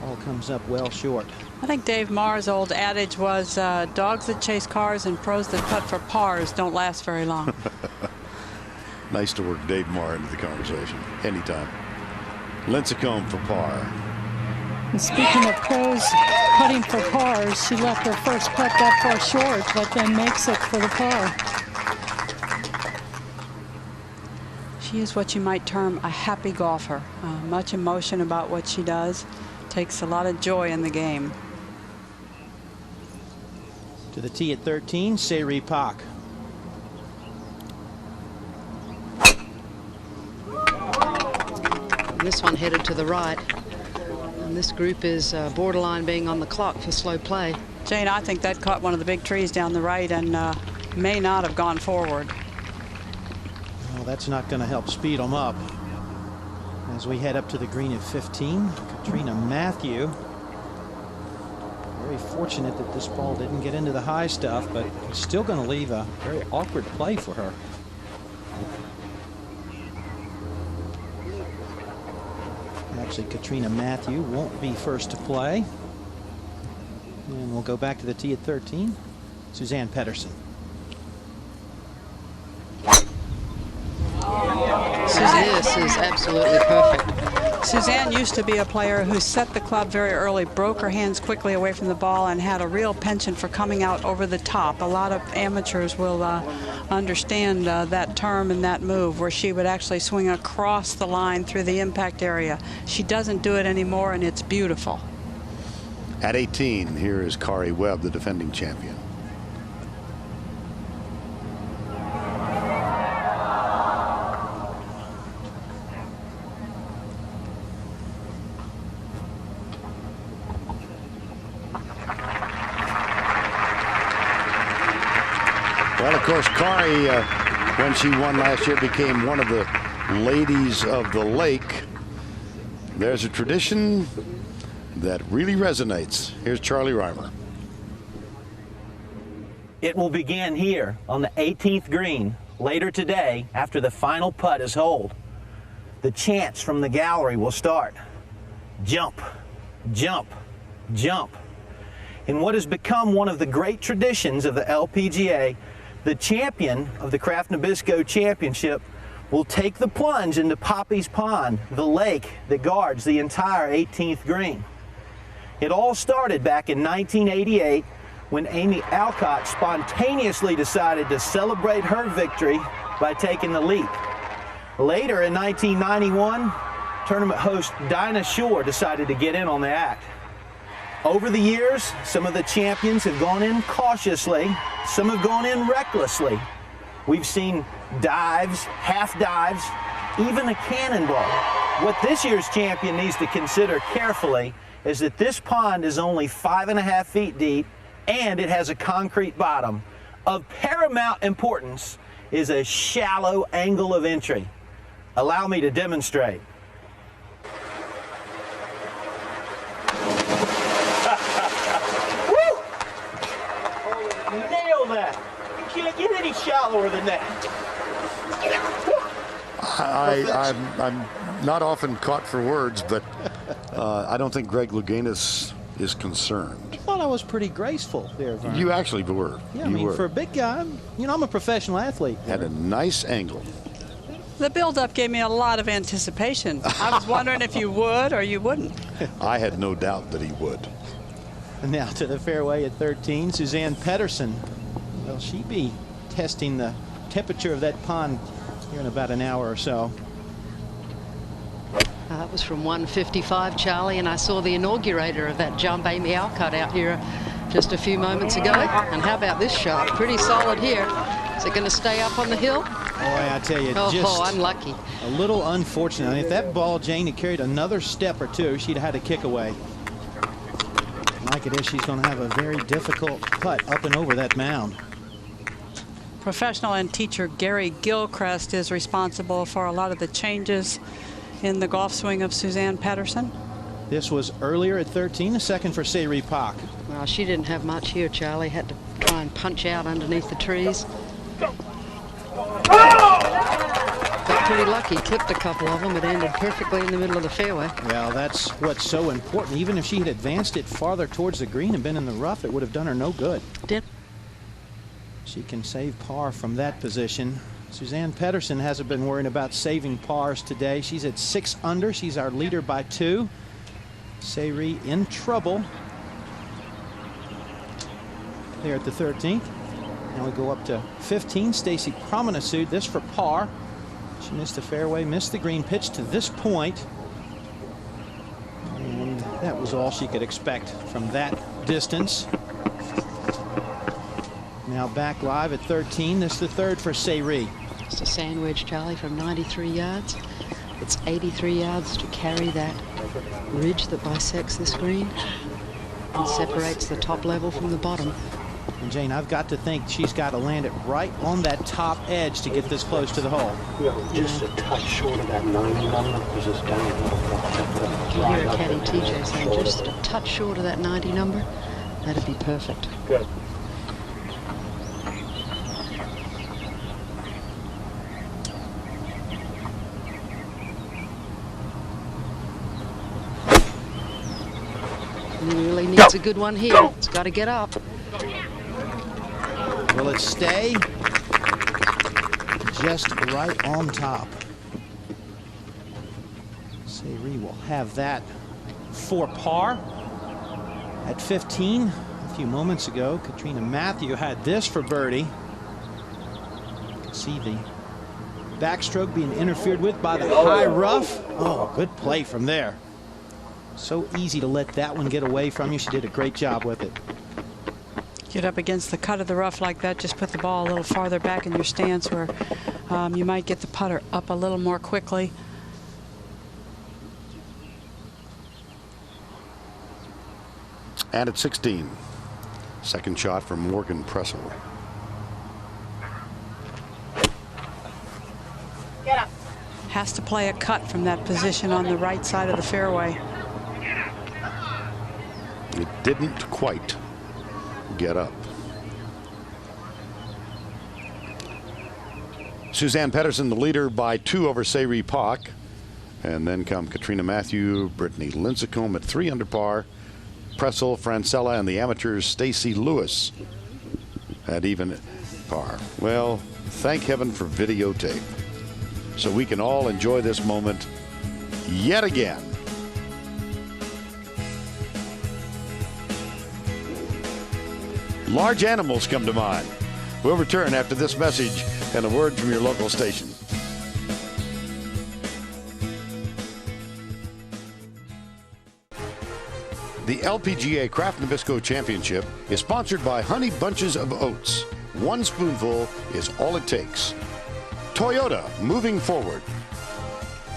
All comes up well short. I think Dave Marr's old adage was dogs that chase cars and pros that putt for pars don't last very long. Nice to work Dave Marr into the conversation anytime. Lincicome for par. And speaking of pros putting for pars, she left her first putt that far short, but then makes it for the par. She is what you might term a happy golfer. Much emotion about what she does. Takes a lot of joy in the game. To the tee at 13, Sayri Pak. This one headed to the right. And this group is borderline being on the clock for slow play. Jane, I think that caught one of the big trees down the right and may not have gone forward. Well, that's not going to help speed them up. As we head up to the green at 15, Catriona Matthew. Very fortunate that this ball didn't get into the high stuff, but it's still going to leave a very awkward play for her. Actually, Catriona Matthew won't be first to play. And we'll go back to the tee at 13. Suzann Pettersen. This is absolutely perfect. Suzanne used to be a player who set the club very early, broke her hands quickly away from the ball, and had a real penchant for coming out over the top. A lot of amateurs will understand that term and that move, where she would actually swing across the line through the impact area. She doesn't do it anymore, and it's beautiful. At 18, here is Kari Webb, the defending champion. Well, of course, Kari, when she won last year, became one of the ladies of the lake. There's a tradition that really resonates. Here's Charlie Reimer. It will begin here on the 18th green later today after the final putt is holed. The chants from the gallery will start. Jump, jump, jump. In what has become one of the great traditions of the LPGA, the champion of the Kraft Nabisco Championship will take the plunge into Poppy's Pond, the lake that guards the entire 18th green. It all started back in 1988 when Amy Alcott spontaneously decided to celebrate her victory by taking the leap. Later in 1991, tournament host Dinah Shore decided to get in on the act. Over the years, some of the champions have gone in cautiously, some have gone in recklessly. We've seen dives, half dives, even a cannonball. What this year's champion needs to consider carefully is that this pond is only 5.5 feet deep and it has a concrete bottom. Of paramount importance is a shallow angle of entry. Allow me to demonstrate. Nail that. You can't get any shallower than that. I'm not often caught for words, but I don't think Greg Louganis is concerned. I thought I was pretty graceful there, Vern. You actually were. Yeah, I mean, for a big guy, I'm a professional athlete. Had a nice angle. The build-up gave me a lot of anticipation. I was wondering if you would or you wouldn't. I had no doubt that he would. Now to the fairway at 13, Suzanne Pettersen. Will she be testing the temperature of that pond here in about an hour or so? That was from 155, Charlie, and I saw the inaugurator of that jump, Amy Alcott, out here just a few moments ago. And how about this shot? Pretty solid here. Is it going to stay up on the hill? Boy, I tell you, just unlucky. A little unfortunate. I mean, if that ball, Jane, had carried another step or two, she'd have had a kick away. Like it is, she's going to have a very difficult putt up and over that mound. Professional and teacher Gary Gilchrist is responsible for a lot of the changes in the golf swing of Suzanne Pettersen. This was earlier at 13, a second for Sayri Pak. Well, she didn't have much here, Charlie. Had to try and punch out underneath the trees. Got pretty lucky, clipped a couple of them. It ended perfectly in the middle of the fairway. Well, that's what's so important. Even if she had advanced it farther towards the green and been in the rough, it would have done her no good. Did. She can save par from that position. Suzanne Pettersen hasn't been worrying about saving pars today. She's at 6 under. She's our leader by 2. Sayri in trouble there at the 13th. Now we go up to 15. Stacy Promenade, this for par. She missed the fairway, missed the green pitch to this point. And that was all she could expect from that distance. Now back live at 13. This is the third for Sayri. Just a sand wedge, Charlie, from 93 yards. It's 83 yards to carry that ridge that bisects this green and separates the top level from the bottom. And Jane, I've got to think she's got to land it right on that top edge to get this close to the hole. Just a touch short of that 90 number because it's down. You hear a caddy TJ saying just a touch short of that 90 number. That'd be perfect. Good. He really needs a good one here. It's got to get up. Will it stay? Just right on top. Sayre will have that for par at 15. A few moments ago, Catriona Matthew had this for birdie. You can see the backstroke being interfered with by the high rough. Oh, good play from there. So easy to let that one get away from you. She did a great job with it. Get up against the cut of the rough like that, just put the ball a little farther back in your stance where you might get the putter up a little more quickly. And at 16, second shot from Morgan Pressel. Get up. Has to play a cut from that position on the right side of the fairway. It didn't quite get up. Suzann Pettersen, the leader, by 2 over Sayre Pak. And then come Catriona Matthew, Brittany Lincicome at 3 under par. Pressel, Francella, and the amateurs Stacey Lewis at even par. Well, thank heaven for videotape, so we can all enjoy this moment yet again. Large animals come to mind. We'll return after this message and a word from your local station. The LPGA Kraft Nabisco Championship is sponsored by Honey Bunches of Oats. 1 spoonful is all it takes. Toyota, moving forward.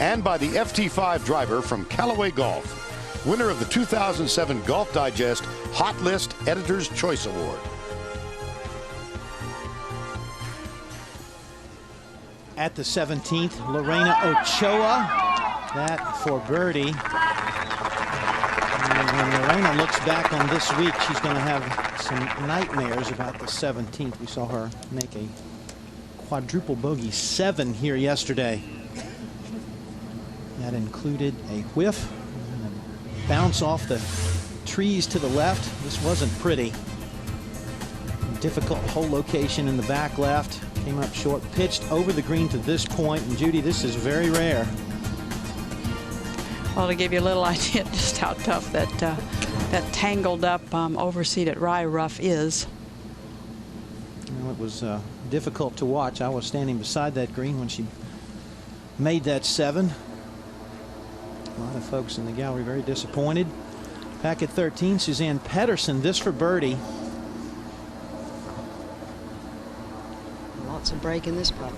And by the FT5 driver from Callaway Golf, winner of the 2007 Golf Digest Hot List Editor's Choice Award. At the 17th, Lorena Ochoa, that for birdie. And when Lorena looks back on this week, she's going to have some nightmares about the 17th. We saw her make a quadruple bogey 7 here yesterday. That included a whiff and a bounce off the trees to the left. This wasn't pretty. Difficult hole location in the back left. Came up short, pitched over the green to this point. And Judy, this is very rare. Well, to give you a little idea just how tough that that tangled up overseeded rye rough is. Well, it was difficult to watch. I was standing beside that green when she made that 7. A lot of folks in the gallery very disappointed. Back at 13, Suzann Pettersen, this for birdie. Lots of break in this putt.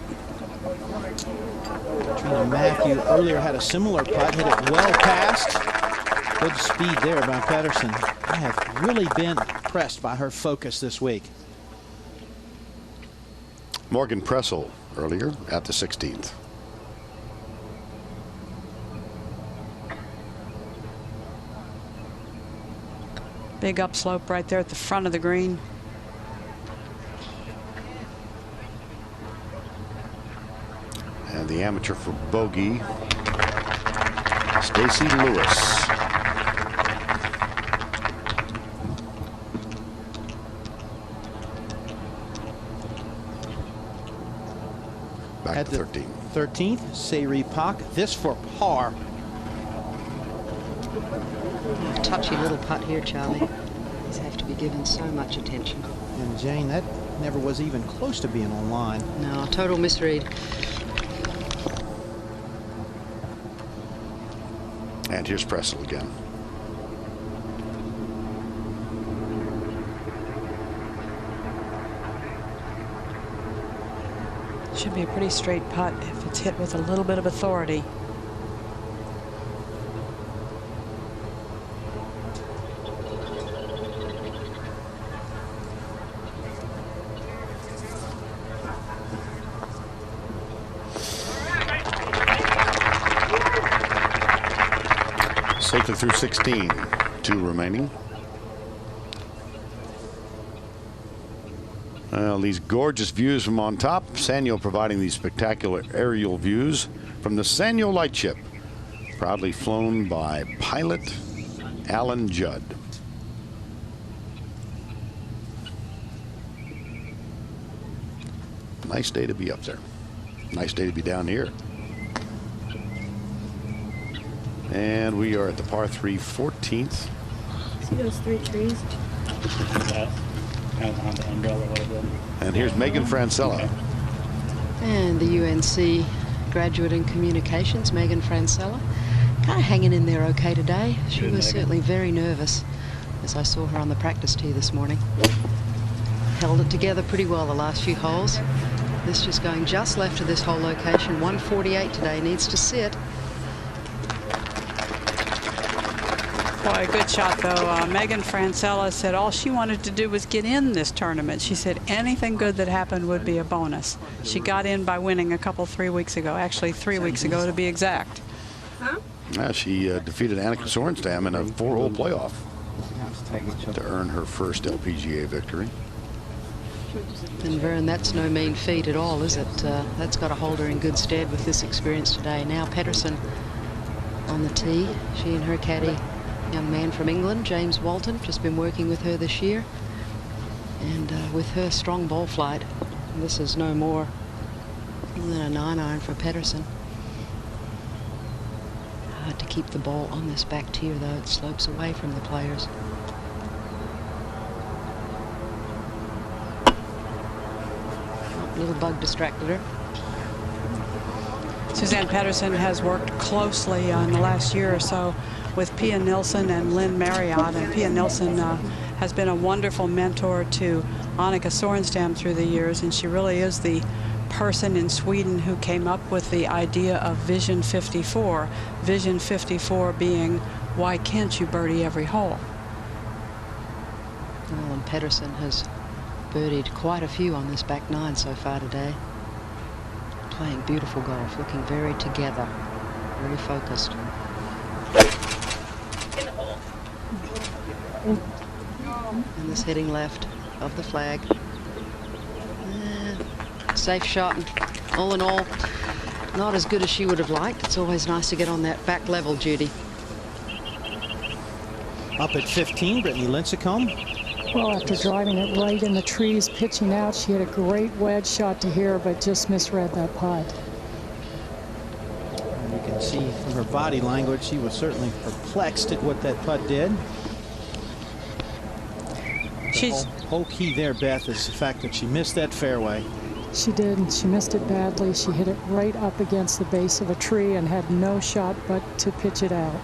Catriona Matthew earlier had a similar putt, hit it well past. Good speed there by Pettersen. I have really been impressed by her focus this week. Morgan Pressel earlier at the 16th. Big upslope right there at the front of the green. And the amateur for bogey, Stacey Lewis. Back at to the 13. 13th, Sayre Pak, this for par. Touchy little putt here, Charlie. These have to be given so much attention. And Jane, that never was even close to being on line. No, total misread. And here's Pressel again. Should be a pretty straight putt if it's hit with a little bit of authority. Safely through 16. 2 remaining. Well, these gorgeous views from on top. Sanyo providing these spectacular aerial views from the Sanyo Lightship, proudly flown by pilot Alan Judd. Nice day to be up there. Nice day to be down here. And we are at the par 3 14th. See those 3 trees? Yeah. Kind of on the umbrella a little bit. And here's Megan Francella. And the UNC graduate in communications, Megan Francella, kind of hanging in there okay today. She was certainly very nervous as I saw her on the practice tee this morning. Held it together pretty well the last few holes. This just going just left of this whole location. 148 today, needs to sit. Boy, good shot, though. Megan Francella said all she wanted to do was get in this tournament. She said anything good that happened would be a bonus. She got in by winning a couple 3 weeks ago, actually 3 weeks ago to be exact. She defeated Annika Sorenstam in a 4-hole playoff to earn her first LPGA victory. And Vern, that's no mean feat at all, is it? That's got to hold her in good stead with this experience today. Now Pettersen on the tee. She and her caddy, young man from England, James Walton, just been working with her this year. And with her strong ball flight, this is no more than a 9-iron for Pettersen. Hard to keep the ball on this back tier, though. It slopes away from the players. Little bug distracted her. Suzann Pettersen has worked closely in the last year or so with Pia Nilsson and Lynn Marriott, and Pia Nilsson has been a wonderful mentor to Annika Sorenstam through the years, and she really is the person in Sweden who came up with the idea of Vision 54. Vision 54 being, why can't you birdie every hole? Well, and Pettersen has birdied quite a few on this back 9 so far today. Playing beautiful golf, looking very together, very focused. And this heading left of the flag. Safe shot, and all in all, not as good as she would have liked. It's always nice to get on that back level, Judy. Up at 15, Brittany Lincicome. Well, after driving it right in the trees, pitching out, she had a great wedge shot to here, but just misread that putt. And you can see from her body language, she was certainly perplexed at what that putt did. The whole key there, Beth, is the fact that she missed that fairway. She did, and she missed it badly. She hit it right up against the base of a tree and had no shot but to pitch it out.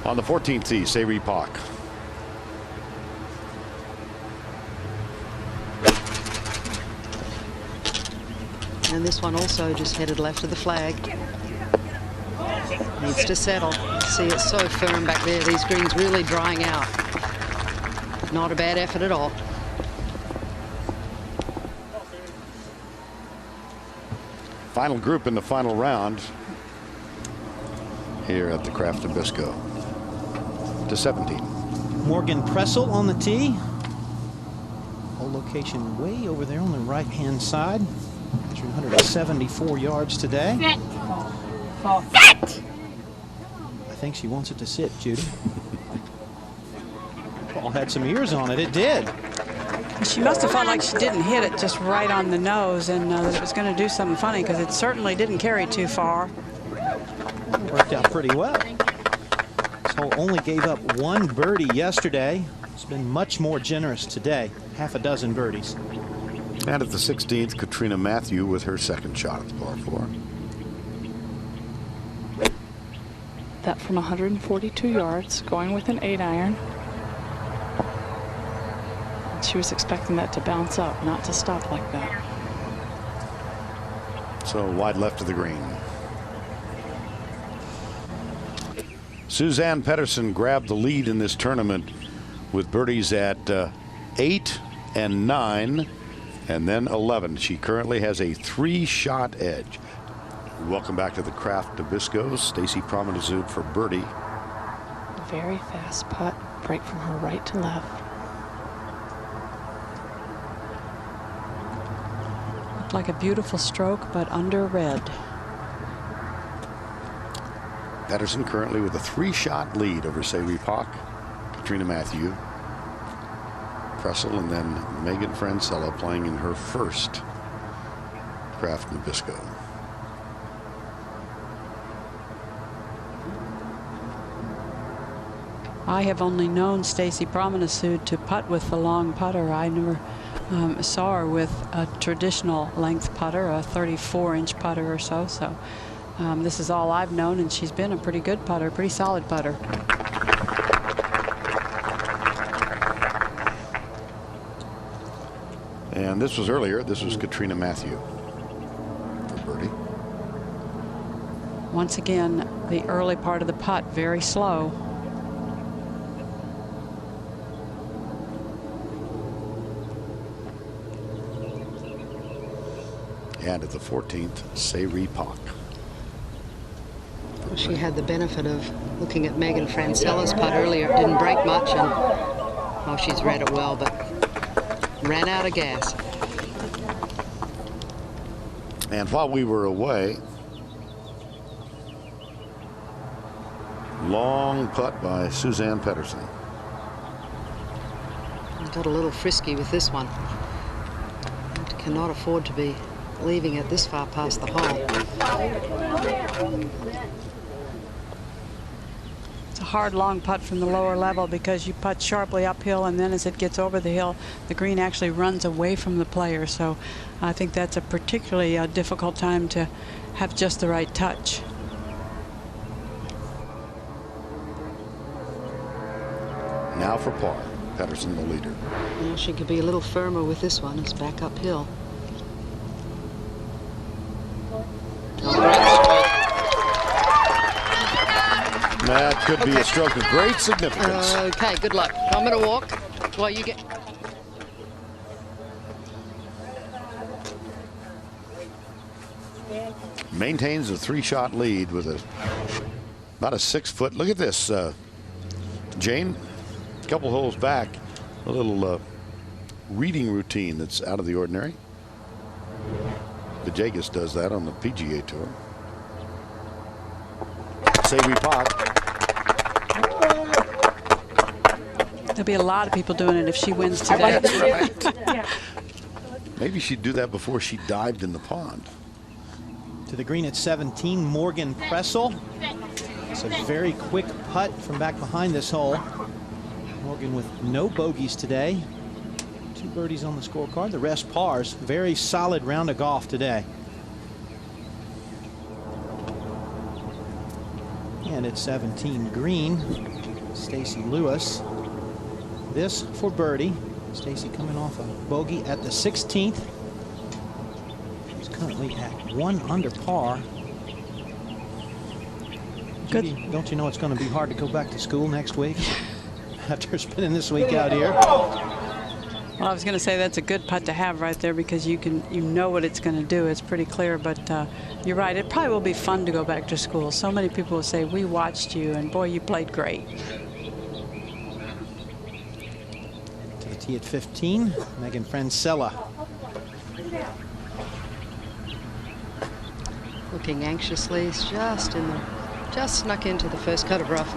On the 14th tee, Sayri Pak. And this one also just headed left of the flag. Needs to settle. See, it's so firm back there. These greens really drying out. Not a bad effort at all. Final group in the final round here at the Kraft Nabisco to 17. Morgan Pressel on the tee. Whole location way over there on the right-hand side. 374 yards today. I think she wants it to sit, Judy. Ball had some ears on it. It did. She must have felt like she didn't hit it just right on the nose, and that it was going to do something funny, because it certainly didn't carry too far. Worked out pretty well. This hole only gave up 1 birdie yesterday. It's been much more generous today. Half a dozen birdies. And at the 16th, Catriona Matthew with her second shot at the par 4. That from 142 yards, going with an 8-iron. She was expecting that to bounce up, not to stop like that. So wide left of the green. Suzann Pettersen grabbed the lead in this tournament with birdies at 8 and 9 and then 11. She currently has a 3-shot edge. Welcome back to the Kraft Nabisco. Stacy Promenazud for birdie. Very fast putt, break from her right to left. Looked like a beautiful stroke, but under red. Pettersen currently with a 3-shot lead over Sayri Pak, Catriona Matthew, Pressel, and then Megan Francella playing in her first Kraft Nabisco. I have only known Stacey Promenade to putt with the long putter. I never saw her with a traditional length putter, a 34-inch putter or so. So this is all I've known, and she's been a pretty good putter, pretty solid putter. And this was earlier. This was Catriona Matthew for birdie. Once again, the early part of the putt, very slow. And at the 14th, Sayri Pak. Well, she had the benefit of looking at Morgan Presel's putt earlier. It didn't break much, and oh, she's read it well, but ran out of gas. And while we were away, long putt by Suzann Pettersen. Got a little frisky with this one. Cannot afford to be leaving it this far past the hole. It's a hard long putt from the lower level because you putt sharply uphill, and then as it gets over the hill, the green actually runs away from the player. So I think that's a particularly difficult time to have just the right touch. Now for par. Pettersen the leader. Well, she could be a little firmer with this one. It's back uphill. That could be a stroke of great significance. Okay, good luck. I'm going to walk while you get... Maintains a 3-shot lead with about a 6-foot. Look at this, Jane. A couple holes back, a little reading routine that's out of the ordinary. Vajegas does that on the PGA Tour. Sayri Pak. There'll be a lot of people doing it if she wins today. That's right. Maybe she'd do that before she dived in the pond. To the green at 17, Morgan Pressel. It's a very quick putt from back behind this hole. Morgan with no bogeys today. 2 birdies on the scorecard, the rest pars. Very solid round of golf today. And at 17 green, Stacey Lewis. This for birdie. Stacey coming off a bogey at the 16th. She's currently at 1 under par. Good. Judy, don't you know it's going to be hard to go back to school next week after spending this week out here? Well, I was going to say that's a good putt to have right there because you know what it's going to do. It's pretty clear, but you're right. It probably will be fun to go back to school. So many people will say, we watched you, and boy, you played great. To the tee at 15, Morgan Pressel. Looking anxiously, it's just snuck into the first cut of rough.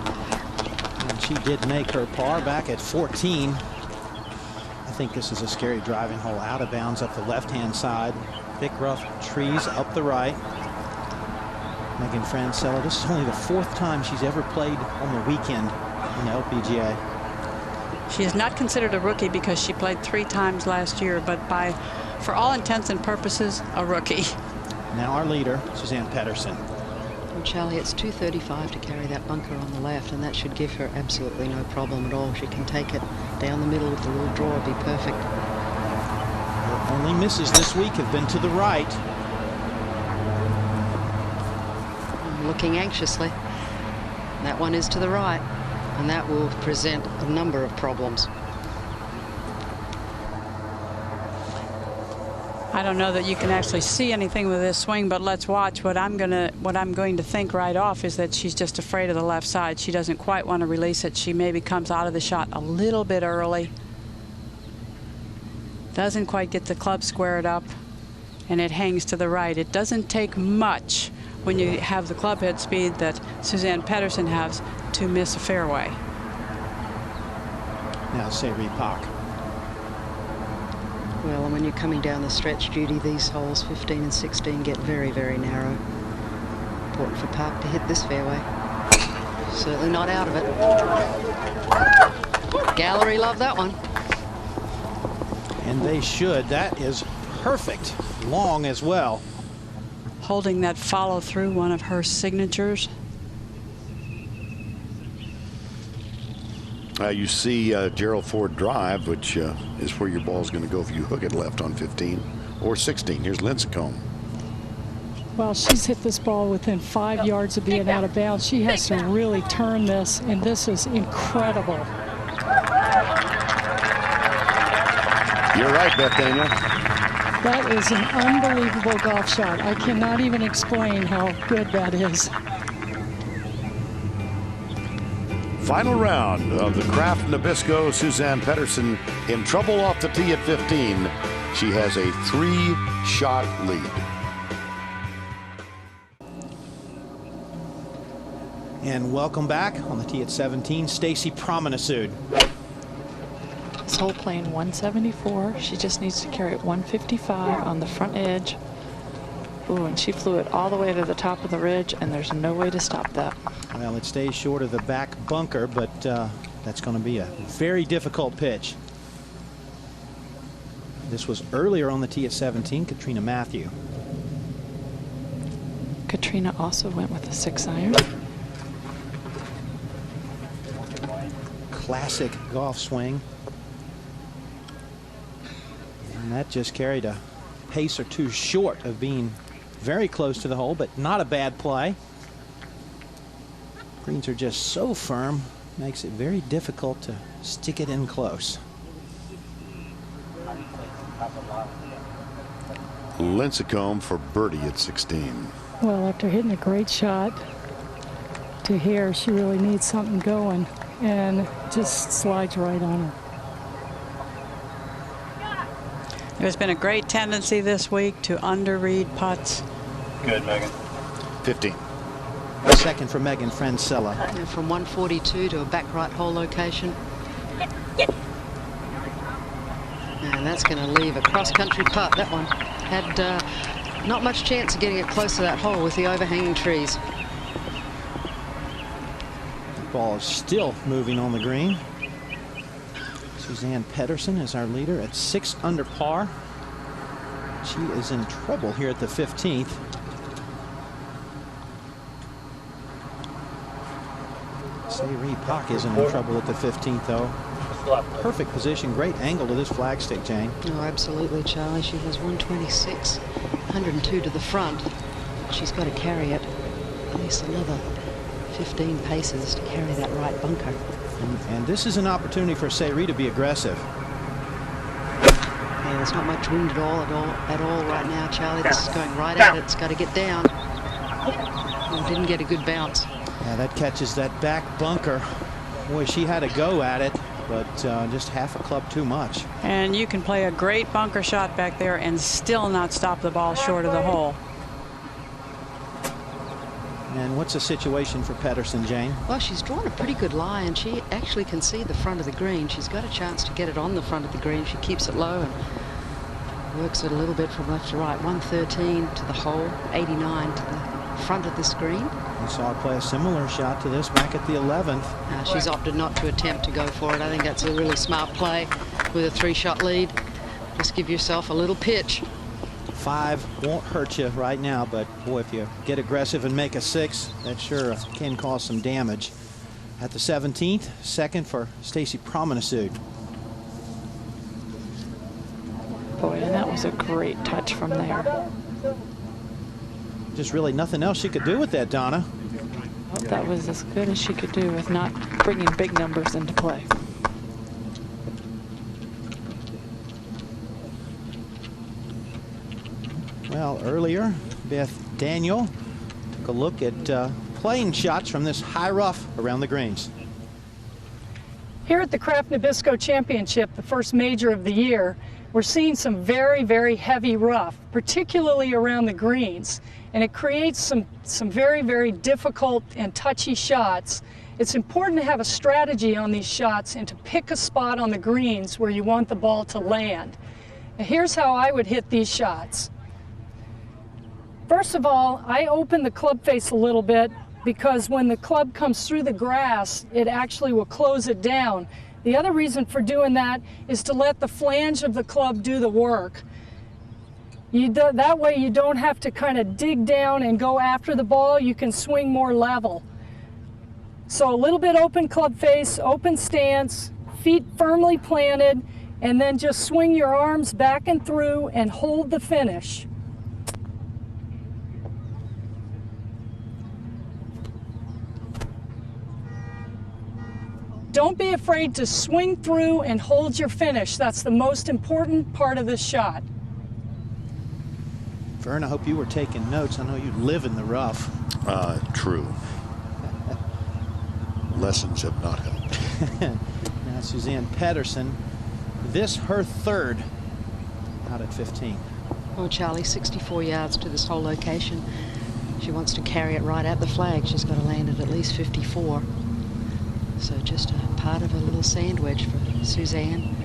And she did make her par back at 14. I think this is a scary driving hole. Out of bounds up the left-hand side. Thick rough trees up the right. Morgan Pressel, this is only the 4th time she's ever played on the weekend in the LPGA. She is not considered a rookie because she played 3 times last year, but for all intents and purposes, a rookie. Now our leader, Suzann Pettersen. Well, Charlie, it's 235 to carry that bunker on the left, and that should give her absolutely no problem at all. She can take it down the middle with the little draw. It'd be perfect. Her only misses this week have been to the right. Looking anxiously. That one is to the right, and that will present a number of problems. I don't know that you can actually see anything with this swing, but let's watch. What I'm going to think right off is that she's just afraid of the left side. She doesn't quite want to release it. She maybe comes out of the shot a little bit early. Doesn't quite get the club squared up, and it hangs to the right. It doesn't take much when you have the club head speed that Suzann Pettersen has to miss a fairway. Now Sayri Pak. Well, and when you're coming down the stretch, Judy, these holes 15 and 16 get very, very narrow. Important for Park to hit this fairway. Certainly not out of it. Gallery love that one. And they should. That is perfect. Long as well. Holding that follow through, one of her signatures. You see Gerald Ford drive, which is where your ball's going to go if you hook it left on 15 or 16. Here's Lincicome. Well, she's hit this ball within 5 yards of being out of bounds. She has to really turn this, and this is incredible. You're right, Beth Daniel. That is an unbelievable golf shot. I cannot even explain how good that is. Final round of the Kraft Nabisco. Suzann Pettersen in trouble off the tee at 15. She has a 3-shot lead. And welcome back on the tee at 17, Stacy Promenade. This hole playing 174. She just needs to carry it 155 on the front edge. Ooh, and she flew it all the way to the top of the ridge, and there's no way to stop that. Well, it stays short of the back bunker, but that's going to be a very difficult pitch. This was earlier on the tee at 17, Catriona Matthew. Catriona also went with a 6-iron. Classic golf swing. And that just carried a pace or two short of being very close to the hole, but not a bad play. Greens are just so firm, makes it very difficult to stick it in close. Lincicome for birdie at 16. Well, after hitting a great shot to here, she really needs something going, and just slides right on her. There's been a great tendency this week to underread putts. Good, Megan. 15. Second for Megan Francella. And from 142 to a back right hole location. And that's going to leave a cross-country putt. That one had not much chance of getting it close to that hole with the overhanging trees. The ball is still moving on the green. Suzann Pettersen is our leader at 6 under par. She is in trouble here at the 15th. Sayri Pak isn't in trouble at the 15th, though. Perfect position, great angle to this flagstick, Jane. Oh, absolutely, Charlie. She has 126, 102 to the front. She's got to carry it at least another 15 paces to carry that right bunker. And this is an opportunity for Sayri to be aggressive. Yeah, there's not much wind at all right now, Charlie. This is going right at it. It's got to get down. Oh, didn't get a good bounce. Yeah, that catches that back bunker. Boy, she had a go at it, but just half a club too much. And you can play a great bunker shot back there and still not stop the ball short of the hole. And what's the situation for Pettersen, Jane? Well, she's drawn a pretty good lie, and she actually can see the front of the green. She's got a chance to get it on the front of the green. She keeps it low and works it a little bit from left to right. 113 to the hole, 89 to the front of this green. We saw her play a similar shot to this back at the 11th. She's opted not to attempt to go for it. I think that's a really smart play with a 3-shot lead. Just give yourself a little pitch. 5 won't hurt you right now, but boy, if you get aggressive and make a 6, that sure can cause some damage. At the 17th, second for Stacy Promenade. Boy, and that was a great touch from there. Just really nothing else she could do with that, Donna. Well, that was as good as she could do with not bringing big numbers into play. Well, earlier, Beth Daniel took a look at playing shots from this high rough around the greens. Here at the Kraft Nabisco Championship, the first major of the year, we're seeing some very, very heavy rough, particularly around the greens. And it creates some very, very difficult and touchy shots. It's important to have a strategy on these shots and to pick a spot on the greens where you want the ball to land. Now, here's how I would hit these shots. First of all, I open the club face a little bit because when the club comes through the grass, it actually will close it down. The other reason for doing that is to let the flange of the club do the work. That way you don't have to kind of dig down and go after the ball. You can swing more level. So a little bit open club face, open stance, feet firmly planted, and then just swing your arms back and through and hold the finish. Don't be afraid to swing through and hold your finish. That's the most important part of this shot. Vern, I hope you were taking notes. I know you live in the rough. True. Lessons have not helped. Now Suzann Pettersen, this her third out at 15. Oh, Charlie, 64 yards to this whole location. She wants to carry it right at the flag. She's got to land at least 54. So just a part of a little sand wedge for Suzann.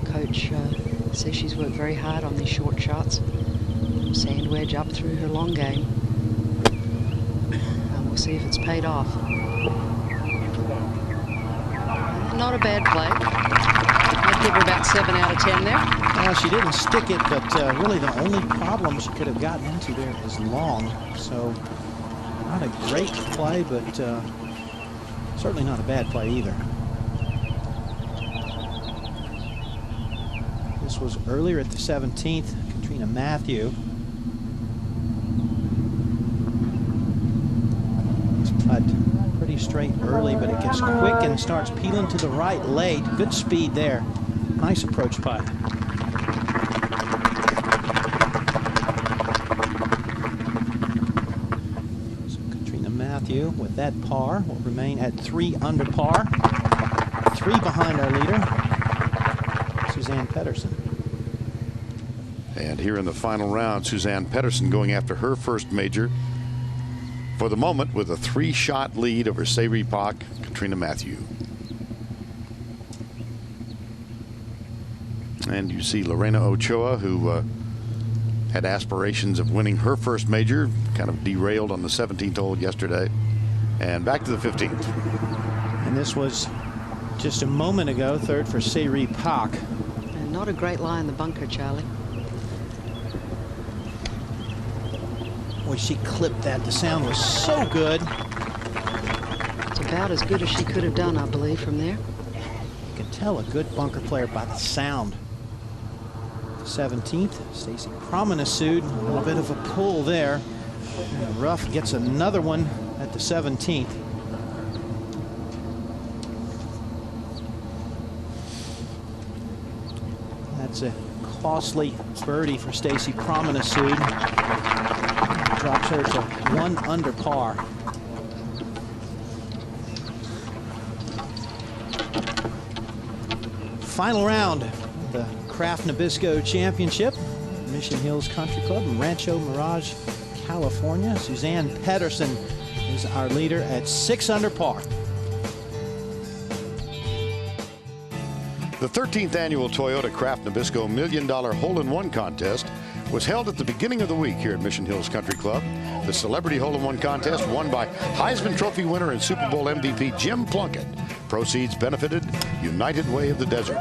Coach says she's worked very hard on these short shots. Sand wedge up through her long game. And we'll see if it's paid off. Not a bad play. I'd give her about 7 out of 10 there. She didn't stick it, but really the only problem she could have gotten into there is long. So not a great play, but certainly not a bad play either. This was earlier at the 17th. Catriona Matthew. It's putt pretty straight early, but it gets quick and starts peeling to the right late. Good speed there. Nice approach putt. So Catriona Matthew with that par will remain at 3 under par. 3 behind our leader, Suzann Pettersen. And here in the final round, Suzann Pettersen going after her first major. For the moment, with a 3-shot lead over Sayri Pak, Catriona Matthew. And you see Lorena Ochoa, who had aspirations of winning her first major, kind of derailed on the 17th hole yesterday. And back to the 15th. And this was just a moment ago, third for Sayri Pak. And not a great lie in the bunker, Charlie. Boy, she clipped that. The sound was so good. It's about as good as she could have done, I believe, from there. You can tell a good bunker player by the sound. 17th, Stacy Promenade, a little bit of a pull there. And Ruff gets another one at the 17th. That's a costly birdie for Stacy Promenade. Drops her to 1 under par. Final round of the Kraft Nabisco Championship. Mission Hills Country Club in Rancho Mirage, California. Suzann Pettersen is our leader at 6 under par. The 13th annual Toyota Kraft Nabisco $1 Million Hole-in-One contest was held at the beginning of the week here at Mission Hills Country Club. The Celebrity Hole-in-One contest won by Heisman Trophy winner and Super Bowl MVP Jim Plunkett. Proceeds benefited United Way of the Desert.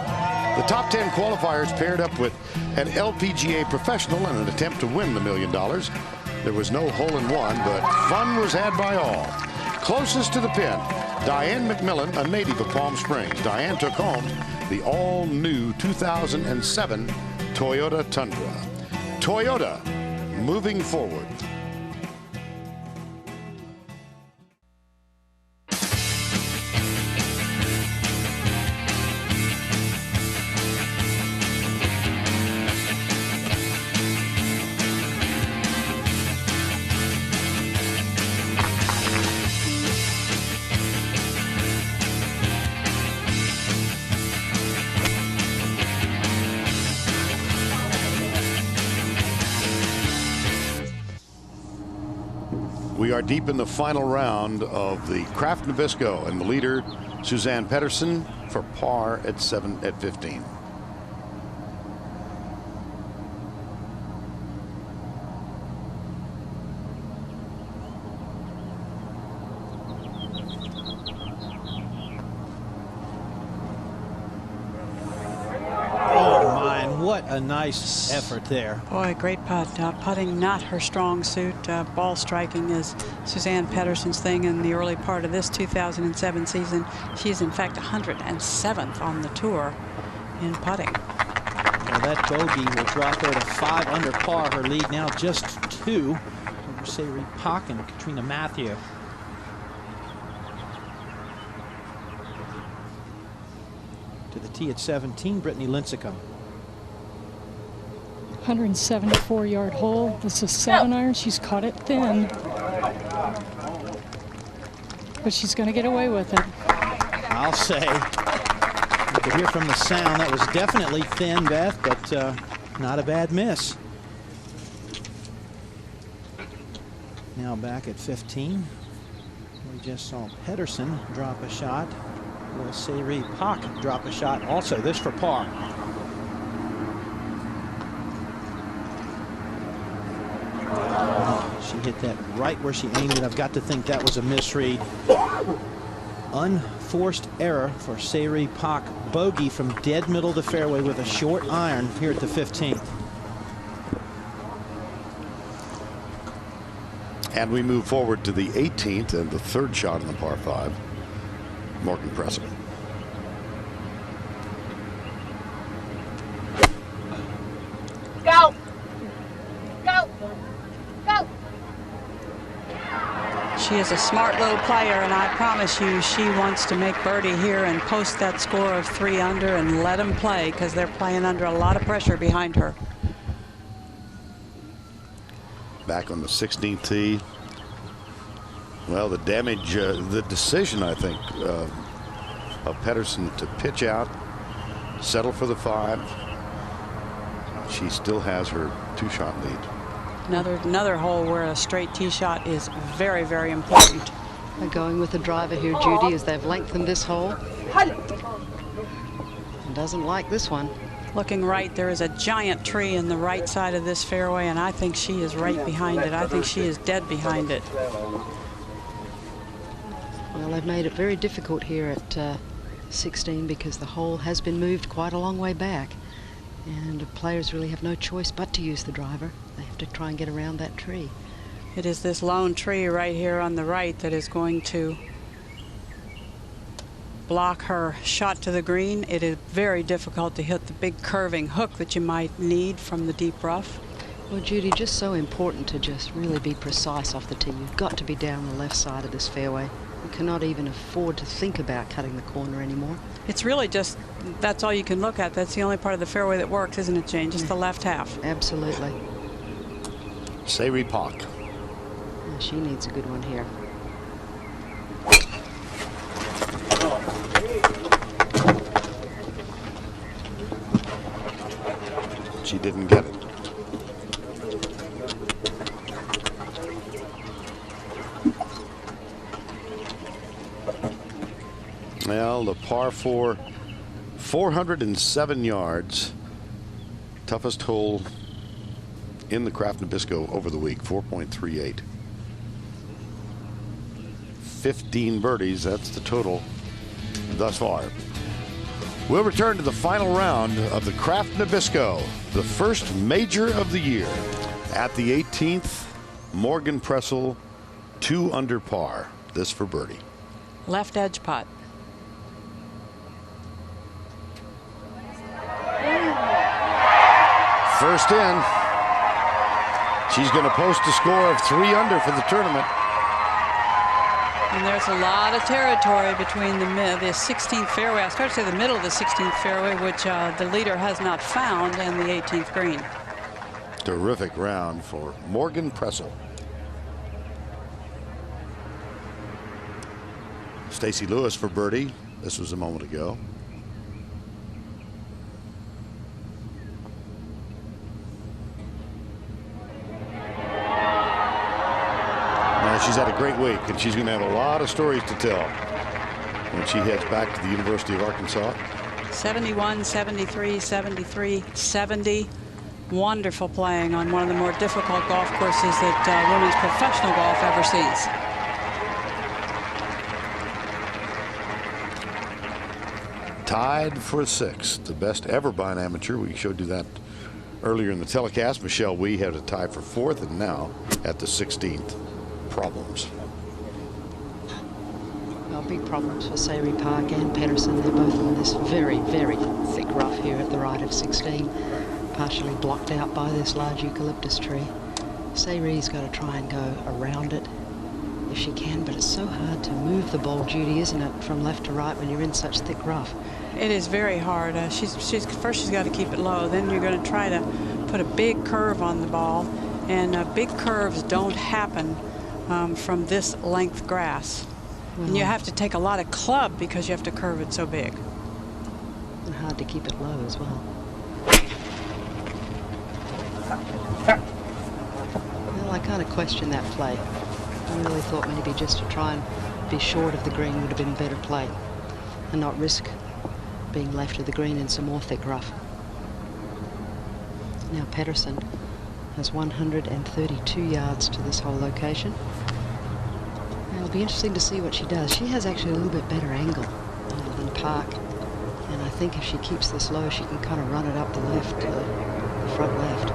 The top 10 qualifiers paired up with an LPGA professional in an attempt to win the $1 million. There was no hole-in-one, but fun was had by all. Closest to the pin, Diane McMillan, a native of Palm Springs. Diane took home the all-new 2007 Toyota Tundra. Toyota, moving forward. We are deep in the final round of the Kraft Nabisco, and the leader, Suzann Pettersen, for par at 15. What a nice effort there. Boy, great putt. Putting not her strong suit. Ball striking is Suzanne Pettersen's thing in the early part of this 2007 season. She's in fact 107th on the tour in putting. Well, that bogey will drop her to 5 under par. Her lead now just 2 over Sayri Pak and Catriona Matthew. To the tee at 17, Brittany Lincicome. 174-yard hole. This is 7-iron. She's caught it thin, but she's going to get away with it. I'll say. You could hear from the sound that was definitely thin, Beth, but not a bad miss. Now back at 15. We just saw Pettersen drop a shot. Will Sayri Pak drop a shot also, this for par. She hit that right where she aimed it. I've got to think that was a misread. Unforced error for Sayri Pak. Bogey from dead middle of the fairway with a short iron here at the 15th. And we move forward to the 18th and the third shot in the par 5. Morgan Pressel. Go! Go! Go! She is a smart little player, and I promise you she wants to make birdie here and post that score of 3 under and let them play, because they're playing under a lot of pressure behind her. Back on the 16th tee. Well, the damage, the decision, I think, of Pettersen to pitch out, settle for the 5. She still has her 2-shot lead. Another hole where a straight tee shot is very, very important. They're going with the driver here, Judy, as they've lengthened this hole. And doesn't like this one. Looking right, there is a giant tree in the right side of this fairway, and I think she is right behind it. I think she is dead behind it. Well, they've made it very difficult here at 16 because the hole has been moved quite a long way back. And the players really have no choice but to use the driver. They have to try and get around that tree. It is this lone tree right here on the right that is going to block her shot to the green. It is very difficult to hit the big curving hook that you might need from the deep rough. Well, Judy, just so important to just really be precise off the tee. You've got to be down the left side of this fairway. You cannot even afford to think about cutting the corner anymore. It's really just, that's all you can look at. That's the only part of the fairway that works, isn't it, Jane? Just the left half. Absolutely. Sayri Pak. She needs a good one here. She didn't get it. Well, the par 4, 407 yards. Toughest hole in the Kraft Nabisco over the week, 4.38. 15 birdies, that's the total thus far. We'll return to the final round of the Kraft Nabisco, the first major of the year. At the 18th, Morgan Pressel, 2 under par. This for birdie. Left edge putt. First in. She's going to post a score of 3 under for the tournament. And there's a lot of territory between the 16th fairway. I started to say the middle of the 16th fairway, which the leader has not found, and the 18th green. Terrific round for Morgan Pressel. Stacy Lewis for birdie. This was a moment ago. She's had a great week, and she's going to have a lot of stories to tell when she heads back to the University of Arkansas. 71, 73, 73, 70. Wonderful playing on one of the more difficult golf courses that women's professional golf ever sees. Tied for 6th, the best ever by an amateur. We showed you that Earlier in the telecast, Michelle Wie had a tie for 4th, and now at the 16th. Problems. Well, big problems for Sayre Park and Pettersen. They're both on this very, very thick rough here at the right of 16, partially blocked out by this large eucalyptus tree. Sayre's got to try and go around it if she can, but it's so hard to move the ball, Judy, isn't it, from left to right when you're in such thick rough? It is very hard. First she's got to keep it low. Then you're going to try to put a big curve on the ball, and big curves don't happen from this length grass. And you have to take a lot of club because you have to curve it so big. And hard to keep it low as well. Well, I kind of question that play. I really thought maybe just to try and be short of the green would have been a better play and not risk being left of the green in some more thick rough. Now Pettersen has 132 yards to this whole location. It'll be interesting to see what she does. She has actually a little bit better angle than Park, and I think if she keeps this low, she can kind of run it up the left, the front left.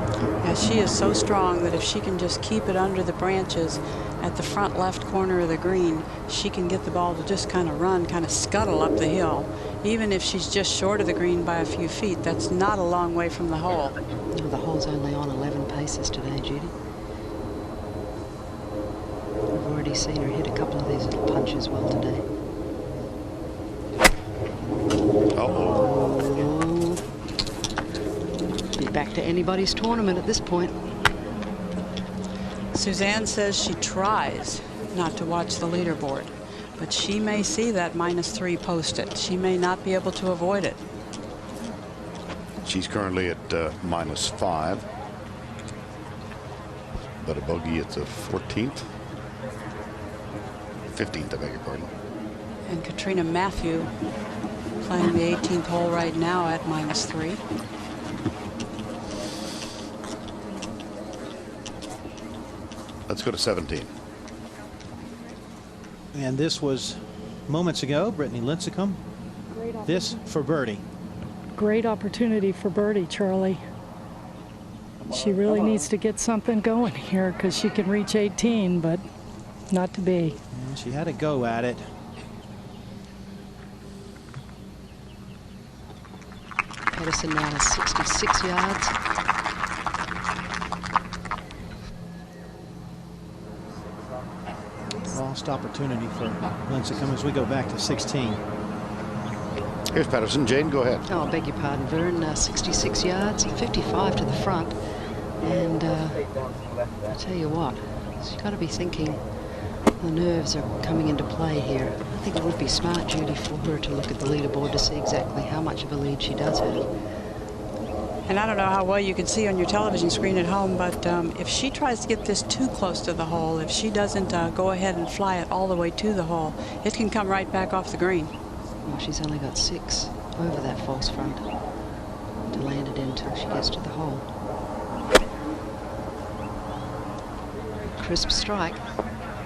Yeah, she is so strong that if she can just keep it under the branches at the front left corner of the green, she can get the ball to just kind of run, kind of scuttle up the hill. Even if she's just short of the green by a few feet, that's not a long way from the hole. No, the hole's only on 11 paces today, Judy. I've already seen her hit a couple of these little punches well today. Uh-oh. Be back to anybody's tournament at this point. Suzanne says she tries not to watch the leaderboard, but she may see that -3 posted. She may not be able to avoid it. She's currently at -5, but a bogey at the 14th. 15th, I beg your pardon. And Catriona Matthew playing the 18th hole right now at -3. Let's go to 17. And this was moments ago, Brittany Lincicome. This for birdie. Great opportunity for birdie, Charlie. She really needs to get something going here because she can reach 18, but not to be. And she had a go at it. Pettersen now has 66 yards. Lost opportunity for Lincicome as we go back to 16. Here's Pettersen. Jane, go ahead. Oh, I beg your pardon, Vern. 66 yards, 55 to the front. And I tell you what, she's got to be thinking the nerves are coming into play here. I think it would be smart, Judy, for her to look at the leaderboard to see exactly how much of a lead she does have. And I don't know how well you can see on your television screen at home, but if she tries to get this too close to the hole, if she doesn't go ahead and fly it all the way to the hole, it can come right back off the green. Well, she's only got 6 over that false front to land it in until she gets to the hole. Crisp strike.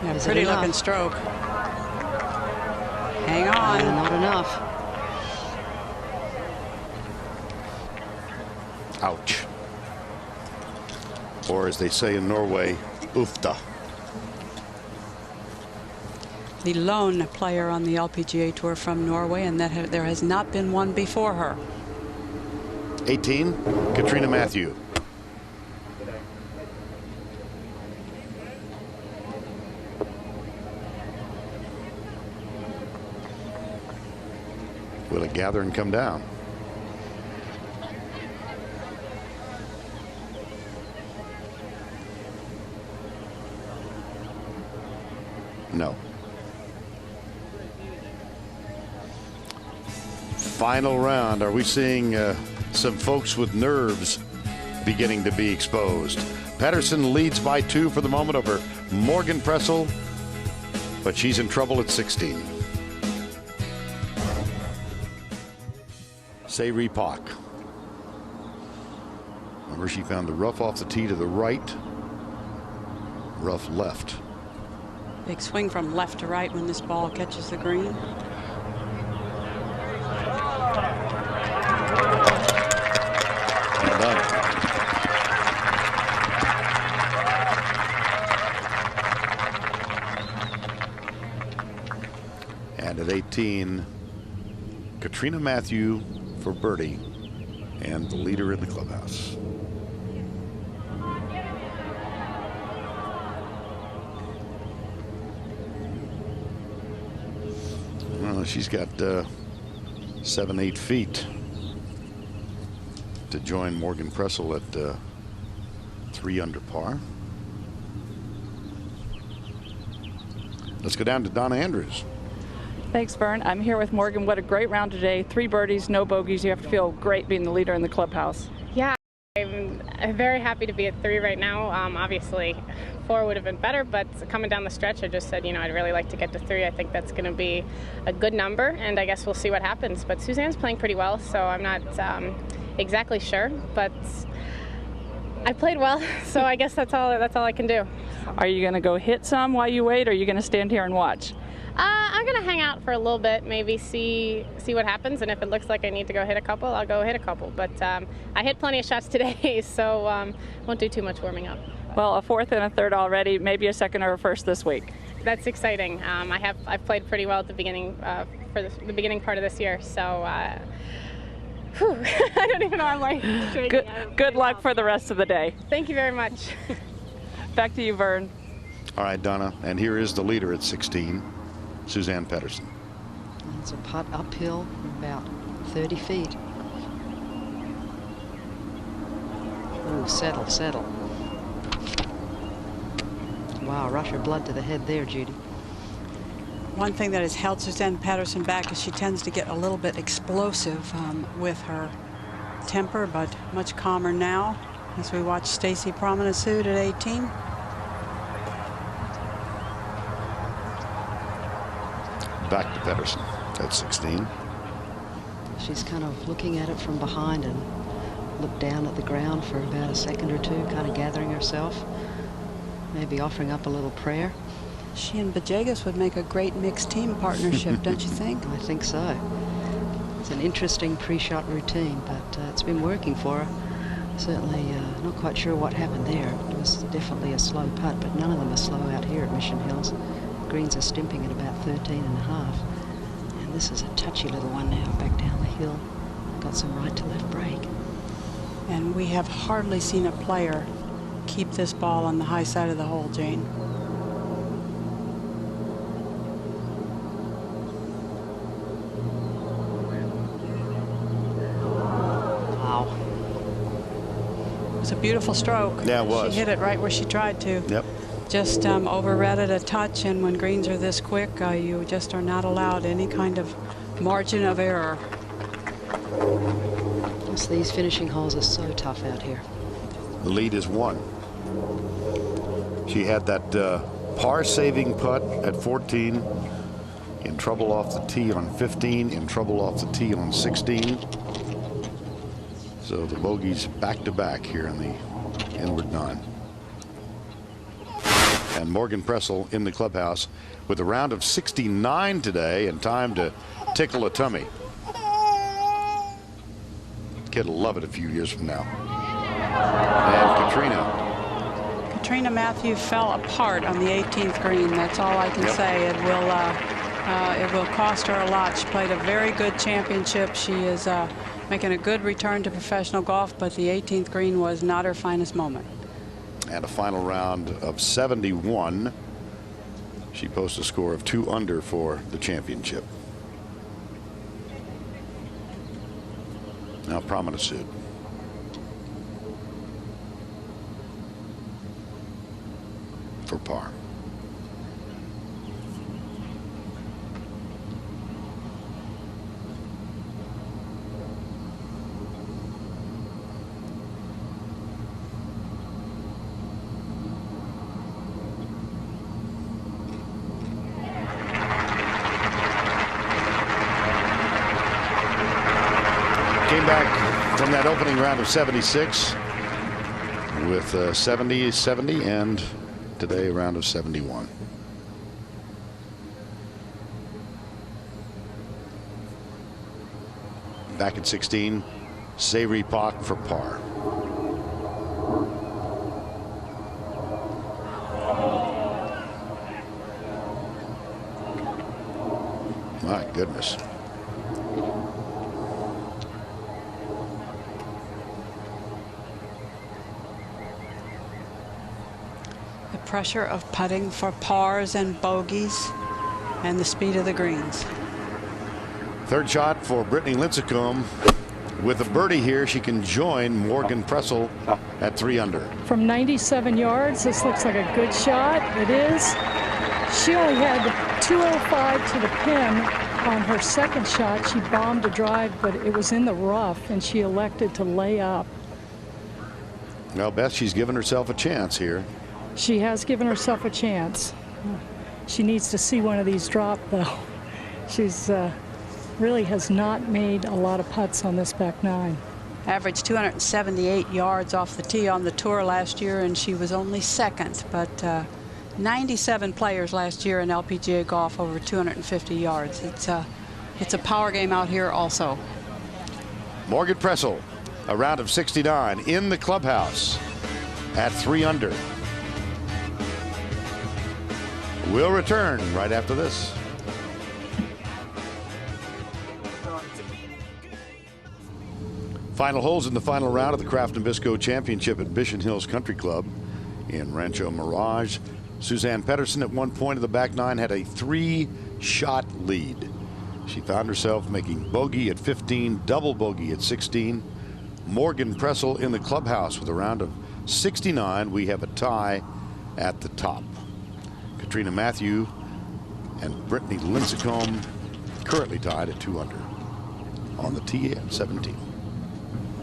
Yeah, pretty looking stroke. Hang on. Not enough. Ouch. Or as they say in Norway, ufta. The lone player on the LPGA Tour from Norway, and that there has not been one before her. 18, Catriona Matthew. Will it gather and come down? No. Final round. Are we seeing some folks with nerves beginning to be exposed? Pettersen leads by 2 for the moment over Morgan Pressel, but she's in trouble at 16. Sayre Park. Remember, she found the rough off the tee to the right, rough left. Big swing from left to right when this ball catches the green. Well done. And at 18, Catriona Matthew for birdie and the leader in the clubhouse. Well, she's got 7-8 feet to join Morgan Pressel at 3 under par. Let's go down to Donna Andrews. Thanks, Vern. I'm here with Morgan. What a great round today. 3 birdies, no bogeys. You have to feel great being the leader in the clubhouse. Yeah, I'm very happy to be at 3 right now. Obviously, 4 would have been better, but coming down the stretch, I just said, you know, I'd really like to get to 3. I think that's going to be a good number, and I guess we'll see what happens. But Suzanne's playing pretty well, so I'm not exactly sure, but I played well, so I guess that's all I can do. Are you going to go hit some while you wait, or are you going to stand here and watch? I'm going to hang out for a little bit, maybe see what happens, and if it looks like I need to go hit a couple, I'll go hit a couple. But I hit plenty of shots today, so won't do too much warming up. Well, a 4th and a 3rd already, maybe a 2nd or a 1st this week. That's exciting. I've played pretty well at the beginning for the beginning part of this year, so I don't even know I'm like shaking. Good luck for the rest of the day. Thank you very much. Back to you, Vern. All right, Donna, and here is the leader at 16, Suzanne Pettersen. It's a putt uphill about 30 feet. Oh, settle, settle. Wow, rush of blood to the head there, Judy. One thing that has held Suzanne Pettersen back is she tends to get a little bit explosive with her temper, but much calmer now as we watch Stacy Promenade at 18. Back to Pettersen at 16. She's kind of looking at it from behind and looked down at the ground for about a second or 2, kind of gathering herself, maybe offering up a little prayer. She and Bajegas would make a great mixed team partnership, don't you think? I think so. It's an interesting pre-shot routine, but it's been working for her. Certainly not quite sure what happened there. It was definitely a slow putt, but none of them are slow out here at Mission Hills. Greens are stimping at about 13.5. And this is a touchy little one now, back down the hill. Got some right to left break. And we have hardly seen a player keep this ball on the high side of the hole, Jane. Wow. It was a beautiful stroke. Yeah, it was. She hit it right where she tried to. Yep. Just overread it a touch, and when greens are this quick, you just are not allowed any kind of margin of error. Just these finishing holes are so tough out here. The lead is 1. She had that par-saving putt at 14, in trouble off the tee on 15, in trouble off the tee on 16. So the bogeys back-to-back here in the inward 9. And Morgan Pressel in the clubhouse with a round of 69 today and time to tickle a tummy. Kid will love it a few years from now. And Catriona Matthew fell apart on the 18th green. That's all I can say. It will cost her a lot. She played a very good championship. She is making a good return to professional golf, but the 18th green was not her finest moment. And a final round of 71. She posts a score of 2 under for the championship. Now Promenade. For par. Came back from that opening round of 76 with 70, and today a round of 71. Back at 16, Sayri Pak for par. My goodness. The pressure of putting for pars and bogeys and the speed of the greens. Third shot for Brittany Lincicome. With a birdie here, she can join Morgan Pressel at 3 under. From 97 yards, this looks like a good shot. It is. She only had 205 to the pin on her second shot. She bombed a drive, but it was in the rough, and she elected to lay up. Well, Beth, she's given herself a chance here. She has given herself a chance. She needs to see one of these drop, though. She's really has not made a lot of putts on this back nine. Averaged 278 yards off the tee on the tour last year, and she was only second. But 97 players last year in LPGA golf over 250 yards. It's a power game out here also. Morgan Pressel, a round of 69 in the clubhouse at 3 under. We'll return right after this. Final holes in the final round of the Kraft Nabisco Championship at Mission Hills Country Club in Rancho Mirage. Suzann Pettersen at one point of the back nine had a 3-shot lead. She found herself making bogey at 15, double bogey at 16. Morgan Pressel in the clubhouse with a round of 69. We have a tie at the top. Catriona Matthew and Brittany Lincicome currently tied at 2 under on the tee at 17.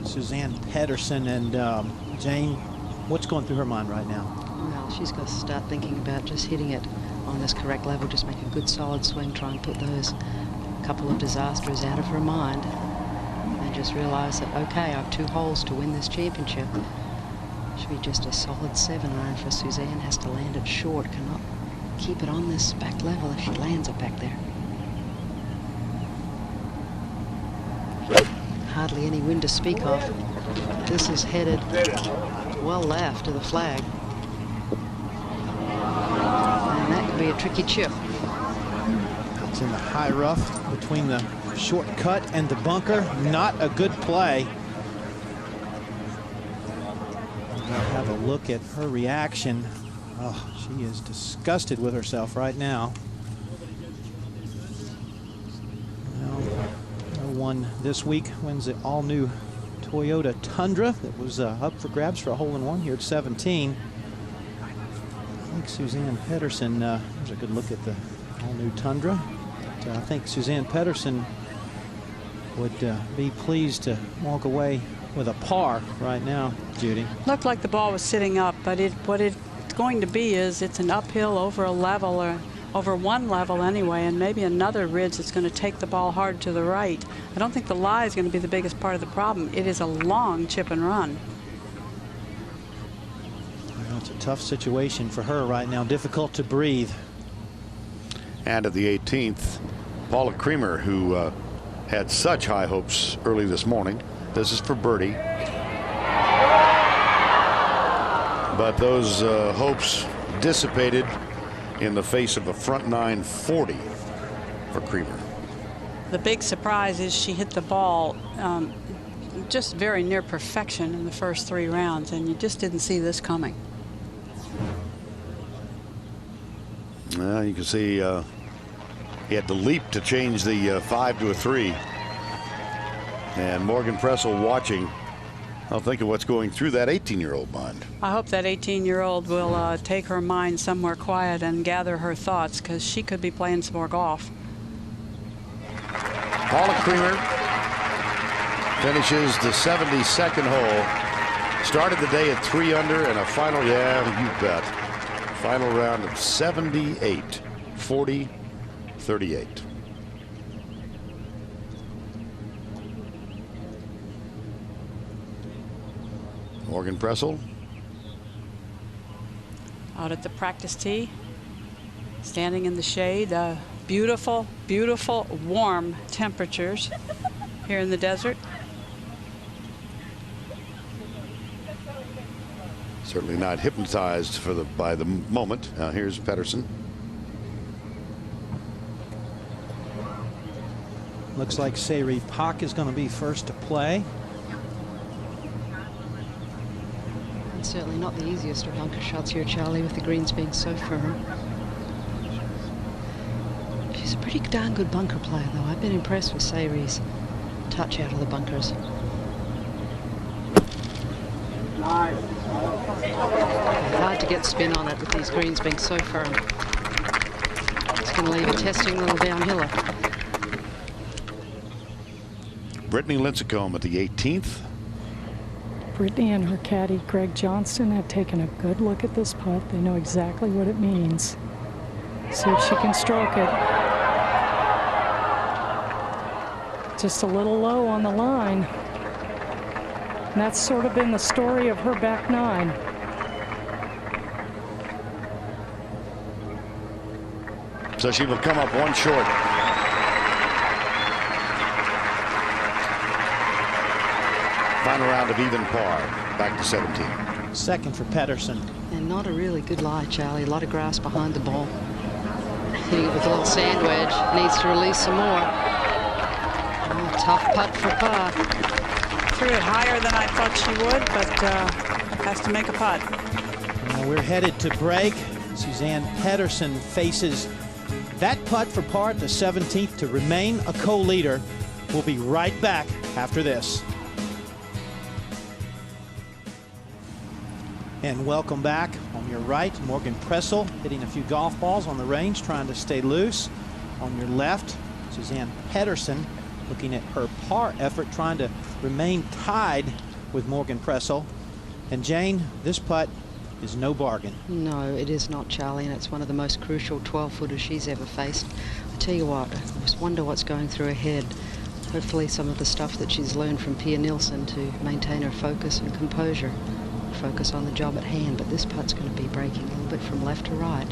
Suzann Pettersen and Jane, what's going through her mind right now? Well, she's got to start thinking about just hitting it on this correct level, just make a good solid swing, try and put those couple of disasters out of her mind, and just realize that, okay, I have 2 holes to win this championship. Should be just a solid 7 iron for Suzann. Has to land it short, cannot keep it on this back level if she lands it back there. Hardly any wind to speak of. This is headed well left of the flag. And that could be a tricky chip. It's in the high rough between the short cut and the bunker. Not a good play. We'll have a look at her reaction. Oh, she is disgusted with herself right now. One this week wins the all-new Toyota Tundra that was up for grabs for a hole-in-one here at 17. I think Suzann Pettersen, there's a good look at the all-new Tundra. But, I think Suzann Pettersen would be pleased to walk away with a par right now, Judy. Looked like the ball was sitting up, but what it's going to be is it's an uphill over a level, or over one level anyway, and maybe another ridge that's going to take the ball hard to the right. I don't think the lie is going to be the biggest part of the problem. It is a long chip and run. Well, it's a tough situation for her right now. Difficult to breathe. And at the 18th, Paula Creamer, who had such high hopes early this morning. This is for birdie. But those hopes dissipated in the face of a front 940 for Creamer. The big surprise is she hit the ball just very near perfection in the first 3 rounds, and you just didn't see this coming. Well, you can see he had to leap to change the 5 to a 3. And Morgan Pressel watching. I'll think of what's going through that 18-year-old mind. I hope that 18-year-old will take her mind somewhere quiet and gather her thoughts, because she could be playing some more golf. Paula Creamer finishes the 72nd hole. Started the day at 3 under and a final, yeah, you bet. Final round of 78, 40, 38. Morgan Pressel out at the practice tee, standing in the shade. Beautiful, beautiful, warm temperatures here in the desert. Certainly not hypnotized by the moment. Now here's Pettersen. Looks like Se-Ri Pak is going to be first to play. It's certainly not the easiest of bunker shots here, Charlie, with the greens being so firm. She's a pretty darn good bunker player, though. I've been impressed with Se-Ri's touch out of the bunkers. Nice. Hard to get spin on it with these greens being so firm. It's going to leave a testing little downhiller. Brittany Lincicome at the 18th. Brittany and her caddy, Greg Johnston, have taken a good look at this putt. They know exactly what it means. See if she can stroke it. Just a little low on the line. And that's sort of been the story of her back nine. So she will come up one short. Final round of even par, back to 17. Second for Pettersen. And not a really good lie, Charlie. A lot of grass behind the ball. Hitting it with a little sand wedge. Needs to release some more. Oh, tough putt for par. Threw it higher than I thought she would, but has to make a putt. Well, we're headed to break. Suzann Pettersen faces that putt for par at the 17th to remain a co-leader. We'll be right back after this. And welcome back. On your right, Morgan Pressel hitting a few golf balls on the range, trying to stay loose. On your left, Suzann Pettersen looking at her par effort, trying to remain tied with Morgan Pressel. And Jane, this putt is no bargain. No, it is not, Charlie, and it's one of the most crucial 12-footers she's ever faced. I tell you what, I just wonder what's going through her head. Hopefully some of the stuff that she's learned from Pia Nilsson to maintain her focus and composure. Focus on the job at hand, but this putt's going to be breaking a little bit from left to right.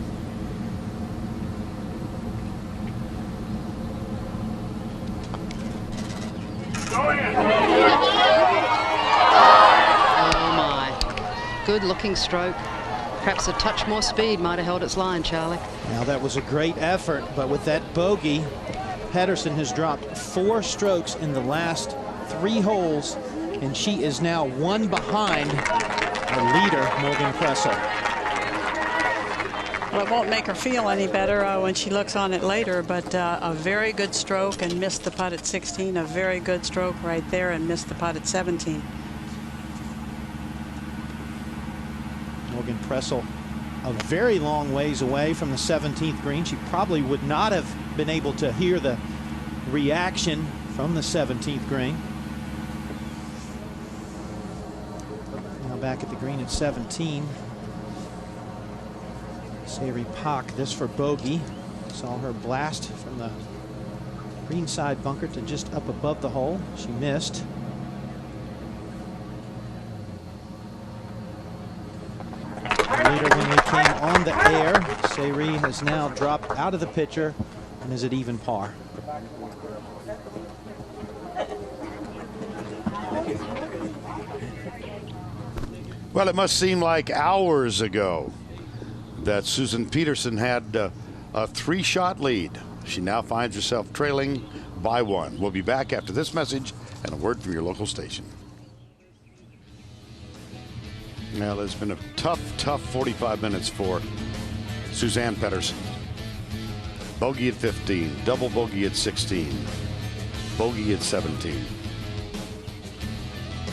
Oh my. Good looking stroke. Perhaps a touch more speed might have held its line, Charlie. Now that was a great effort, but with that bogey, Pettersen has dropped 4 strokes in the last 3 holes, and she is now 1 behind her leader, Morgan Pressel. Well, it won't make her feel any better when she looks on it later, but a very good stroke and missed the putt at 16. A very good stroke right there and missed the putt at 17. Morgan Pressel a very long ways away from the 17th green. She probably would not have been able to hear the reaction from the 17th green. Now back at the green at 17. Se-Ri Pak, this for bogey. Saw her blast from the green side bunker to just up above the hole. She missed. The leader when we came on the air. Se-Ri has now dropped out of the picture and is at even par. Well, it must seem like hours ago that Susan Pettersen had a 3-shot lead. She now finds herself trailing by 1. We'll be back after this message and a word from your local station. Well, it's been a tough 45 minutes for Suzann Pettersen. Bogey at 15, double bogey at 16, bogey at 17.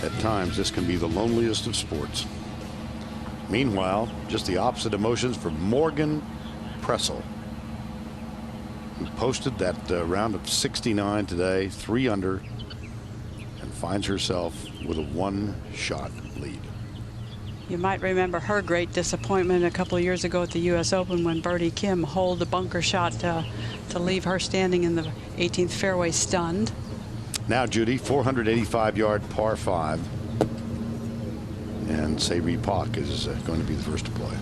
At times, this can be the loneliest of sports. Meanwhile, just the opposite emotions for Morgan Pressel, who posted that round of 69 today, 3 under, and finds herself with a 1-shot lead. You might remember her great disappointment a couple of years ago at the U.S. Open when Birdie Kim holed a bunker shot to leave her standing in the 18th fairway stunned. Now, Judy, 485-yard par 5. And Se-Ri Pak is going to be the first to play.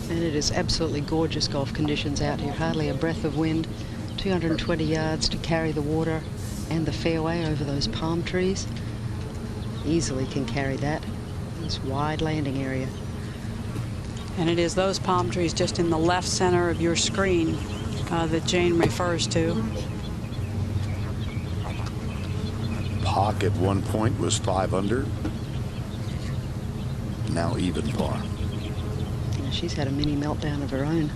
And it is absolutely gorgeous golf conditions out here. Hardly a breath of wind. 220 yards to carry the water and the fairway over those palm trees. Easily can carry that. This wide landing area. And it is those palm trees just in the left center of your screen that Jane refers to. Hawk at one point was 5 under. Now even par. Yeah, she's had a mini meltdown of her own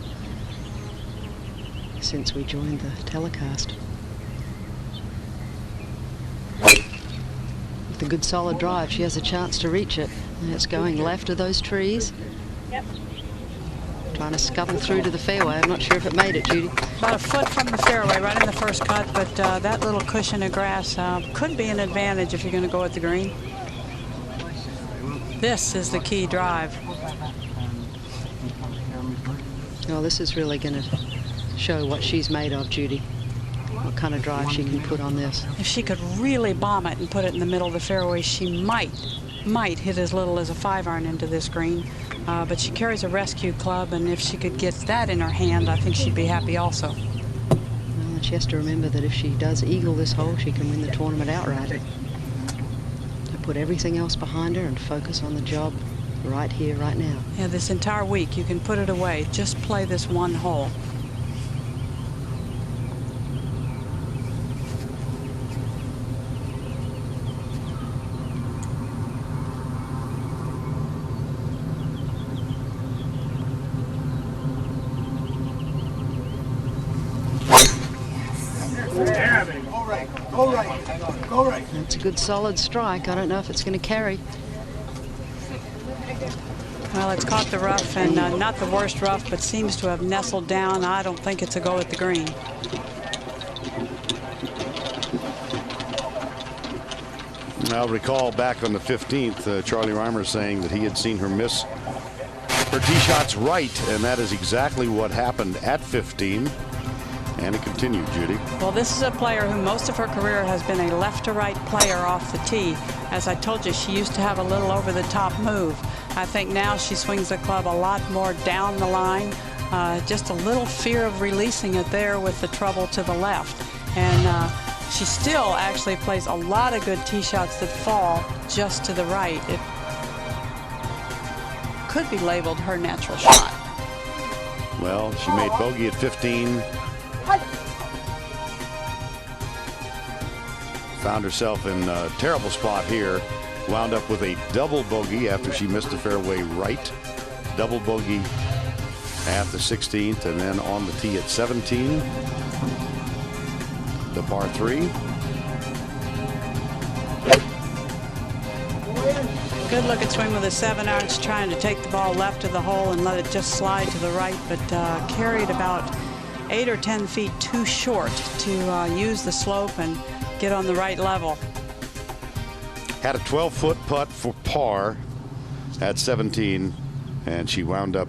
since we joined the telecast. With a good solid drive, she has a chance to reach it. And it's going left of those trees. Yep. Trying to scuttle through to the fairway. I'm not sure if it made it, Judy. About a foot from the fairway, right in the first cut, but that little cushion of grass could be an advantage if you're going to go at the green. This is the key drive. Oh, this is really going to show what she's made of, Judy. What kind of drive she can put on this. If she could really bomb it and put it in the middle of the fairway, she might hit as little as a 5-iron into this green. But she carries a rescue club, and if she could get that in her hand, I think she'd be happy also. Well, she has to remember that if she does eagle this hole, she can win the tournament outright. To put everything else behind her and focus on the job right here, right now. Yeah, this entire week, you can put it away. Just play this one hole. That's a good solid strike. I don't know if it's going to carry. Well, it's caught the rough, and not the worst rough, but seems to have nestled down. I don't think it's a go at the green. I'll recall back on the 15th, Charlie Reimer saying that he had seen her miss her tee shots right, and that is exactly what happened at 15. And it continued, Judy. Well, this is a player who most of her career has been a left to right player off the tee. As I told you, she used to have a little over the top move. I think now she swings the club a lot more down the line. Just a little fear of releasing it there with the trouble to the left. And she still actually plays a lot of good tee shots that fall just to the right. It could be labeled her natural shot. Well, she made bogey at 15. Found herself in a terrible spot here. Wound up with a double bogey after she missed the fairway right. Double bogey at the 16th, and then on the tee at 17. The par 3. Good looking swing with a 7-iron, trying to take the ball left of the hole and let it just slide to the right, but carried about 8 or 10 feet too short to use the slope and get on the right level. Had a 12-foot putt for par at 17, and she wound up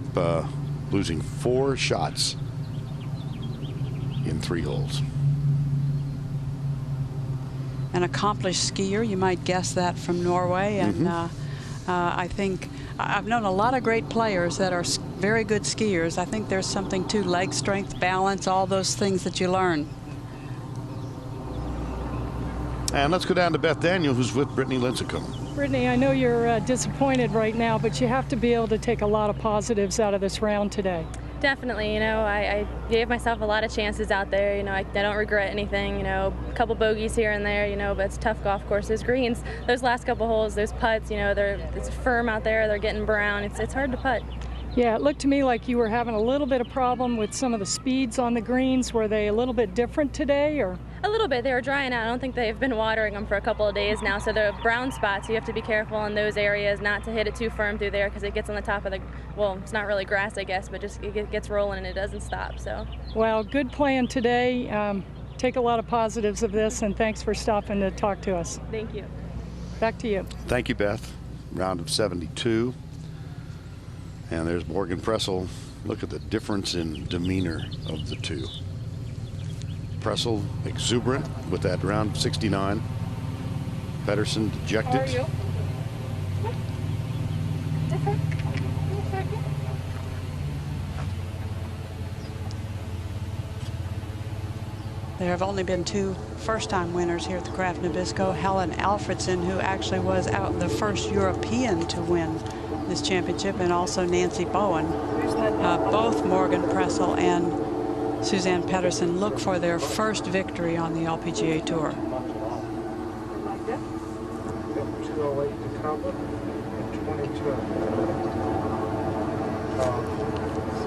losing 4 shots in 3 holes. An accomplished skier, you might guess that from Norway, and I think I've known a lot of great players that are very good skiers. I think there's something to leg strength, balance, all those things that you learn. And let's go down to Beth Daniel, who's with Brittany Lincicome. Brittany, I know you're disappointed right now, but you have to be able to take a lot of positives out of this round today. Definitely, you know, I gave myself a lot of chances out there. You know, I don't regret anything. You know, a couple bogeys here and there. You know, but it's tough golf courses, greens. Those last couple holes, those putts. You know, it's firm out there. They're getting brown. It's hard to putt. Yeah, it looked to me like you were having a little bit of problem with some of the speeds on the greens. Were they a little bit different today, or? A little bit. They were drying out. I don't think they've been watering them for a couple of days now, so they're brown spots. You have to be careful in those areas not to hit it too firm through there because it gets on the top of the, well, it's not really grass, I guess, but just it gets rolling and it doesn't stop. So. Well, good plan today. Take a lot of positives of this, and thanks for stopping to talk to us. Thank you. Back to you. Thank you, Beth. Round of 72. And there's Morgan Pressel. Look at the difference in demeanor of the two. Pressel exuberant with that round of 69. Pettersen dejected. How are you? There have only been 2 first-time winners here at the Kraft Nabisco. Helen Alfredson, who actually was out the first European to win this championship, and also Nancy Bowen. Both Morgan Pressel and Suzann Pettersen look for their first victory on the LPGA Tour. 208 to cover and 22.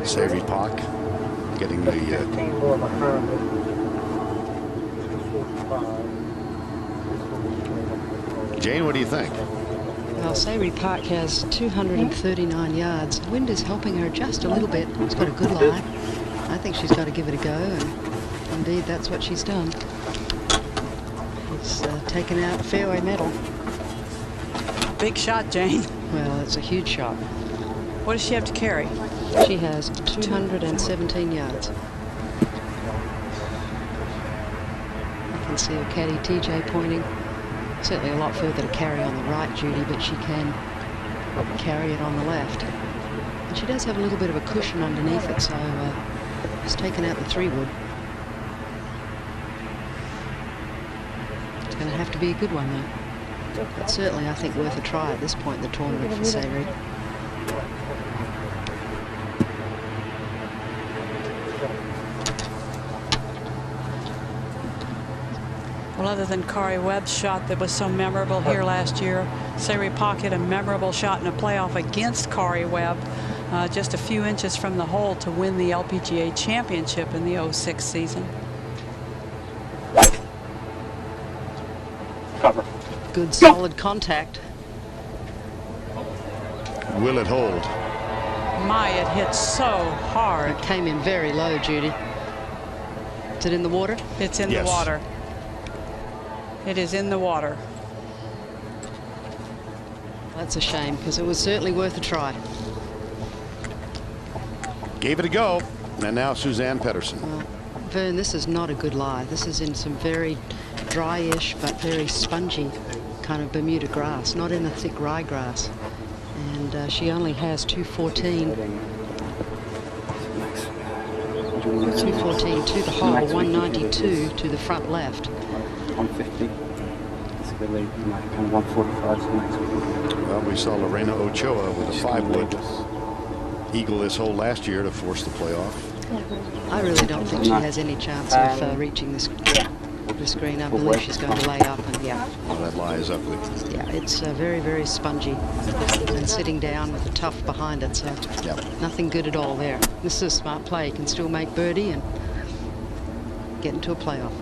Savory Park getting the 15 more behind it. 245. Jane, what do you think? Well, Savory Park has 239 yards. The wind is helping her just a little bit. It's got a good lie. I think she's got to give it a go, and indeed that's what she's done. It's taken out fairway metal. Big shot, Jane. Well, it's a huge shot. What does she have to carry? She has 217 yards. You can see her caddy TJ pointing. Certainly a lot further to carry on the right, Judy, but she can carry it on the left. And she does have a little bit of a cushion underneath it, so she's taken out the 3-wood. It's going to have to be a good one, though. But certainly, I think, worth a try at this point in the tournament for Savory. Well, other than Kari Webb's shot that was so memorable here last year, Savory Park hit a memorable shot in a playoff against Kari Webb, just a few inches from the hole to win the LPGA Championship in the 06 season. Cover. Good, solid contact. Will it hold? My, it hit so hard. It came in very low, Judy. Is it in the water? It's in the water. It is in the water. That's a shame, because it was certainly worth a try. Gave it a go. And now Suzann Pettersen. Vern, this is not a good lie. This is in some very dryish but very spongy kind of Bermuda grass, not in the thick ryegrass. And she only has 214. 214 to the hole, 192 to the front left. 150. It's going to leave kind of 145 to the next one. Well, we saw Lorena Ochoa with a 5-wood eagle this hole last year to force the playoff. I really don't think she has any chance of reaching this green. I believe she's going to lay up, and Well, that lie is ugly. yeah, it's very, very spongy and sitting down with a tuff behind it, so nothing good at all there. This is a smart play. You can still make birdie and get into a playoff.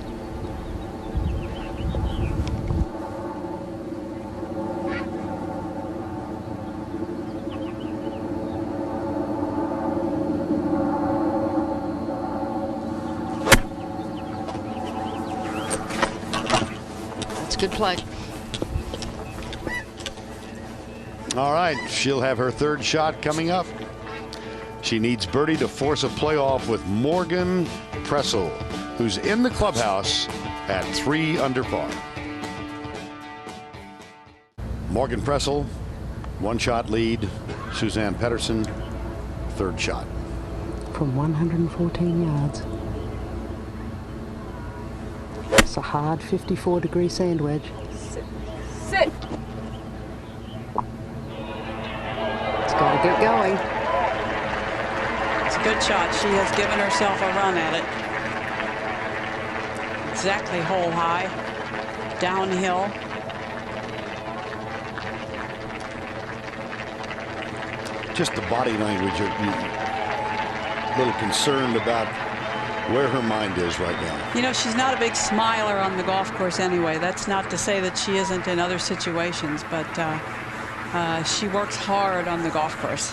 Good play. All right, she'll have her 3rd shot coming up. She needs birdie to force a playoff with Morgan Pressel, who's in the clubhouse at 3 under par. Morgan Pressel, 1-shot lead. Suzann Pettersen, 3rd shot. From 114 yards. It's a hard 54-degree sand wedge. Sit. It's got to get going. It's a good shot. She has given herself a run at it. Exactly hole high. Downhill. Just the body language. A little concerned about where her mind is right now. You know, she's not a big smiler on the golf course anyway. That's not to say that she isn't in other situations, but she works hard on the golf course.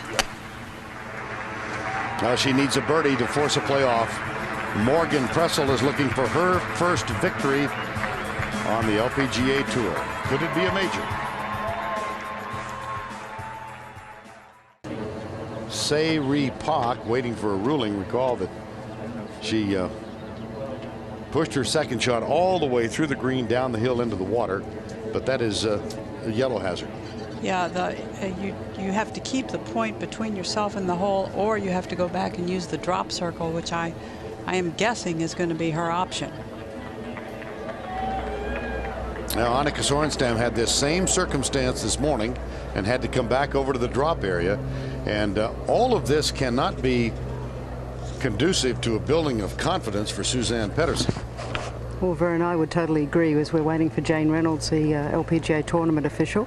Now she needs a birdie to force a playoff. Morgan Pressel is looking for her first victory on the LPGA Tour. Could it be a major? Savory Park waiting for a ruling. Recall that she pushed her 2nd shot all the way through the green, down the hill into the water, but that is a yellow hazard. Yeah, you have to keep the point between yourself and the hole, or you have to go back and use the drop circle, which I am guessing is going to be her option. Now, Annika Sorenstam had this same circumstance this morning and had to come back over to the drop area, and all of this cannot be conducive to a building of confidence for Suzann Pettersen. Well, Vern, I would totally agree as we're waiting for Jane Reynolds, the LPGA tournament official.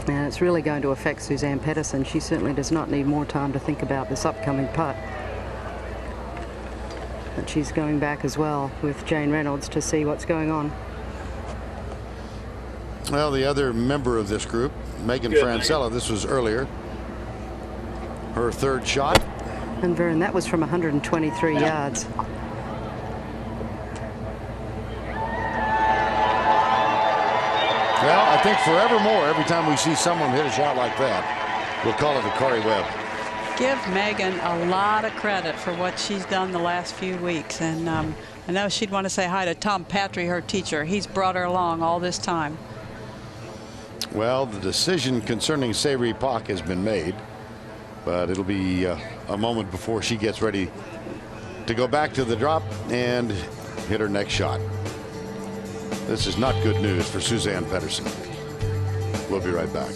And it's really going to affect Suzann Pettersen. She certainly does not need more time to think about this upcoming putt. But she's going back as well with Jane Reynolds to see what's going on. Well, the other member of this group, Morgan Pressel, this was earlier. Her third shot. And Vern, that was from 123 yards. Well, I think forevermore, every time we see someone hit a shot like that, we'll call it a Corey Webb. Give Megan a lot of credit for what she's done the last few weeks. And I know she'd want to say hi to Tom Patry, her teacher. He's brought her along all this time. Well, the decision concerning Sayri Pak has been made, but it'll be a moment before she gets ready to go back to the drop and hit her next shot. This is not good news for Suzann Pettersen. We'll be right back.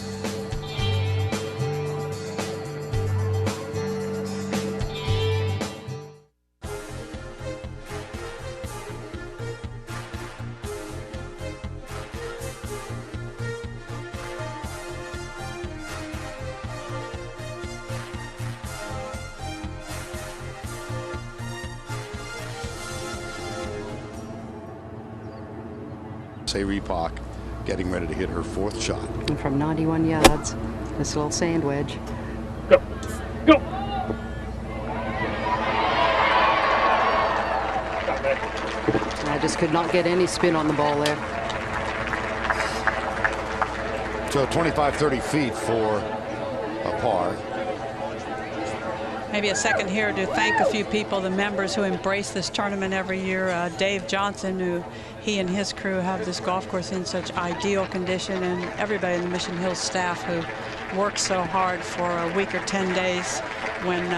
Sayri Pak getting ready to hit her fourth shot. And from 91 yards, this little sand wedge. Go. Go. I just could not get any spin on the ball there. So 25-30 feet for a par. Maybe a second here to thank a few people, the members who embrace this tournament every year. Dave Johnson, who he and his crew have this golf course in such ideal condition, and everybody in the Mission Hills staff who works so hard for a week or 10 days when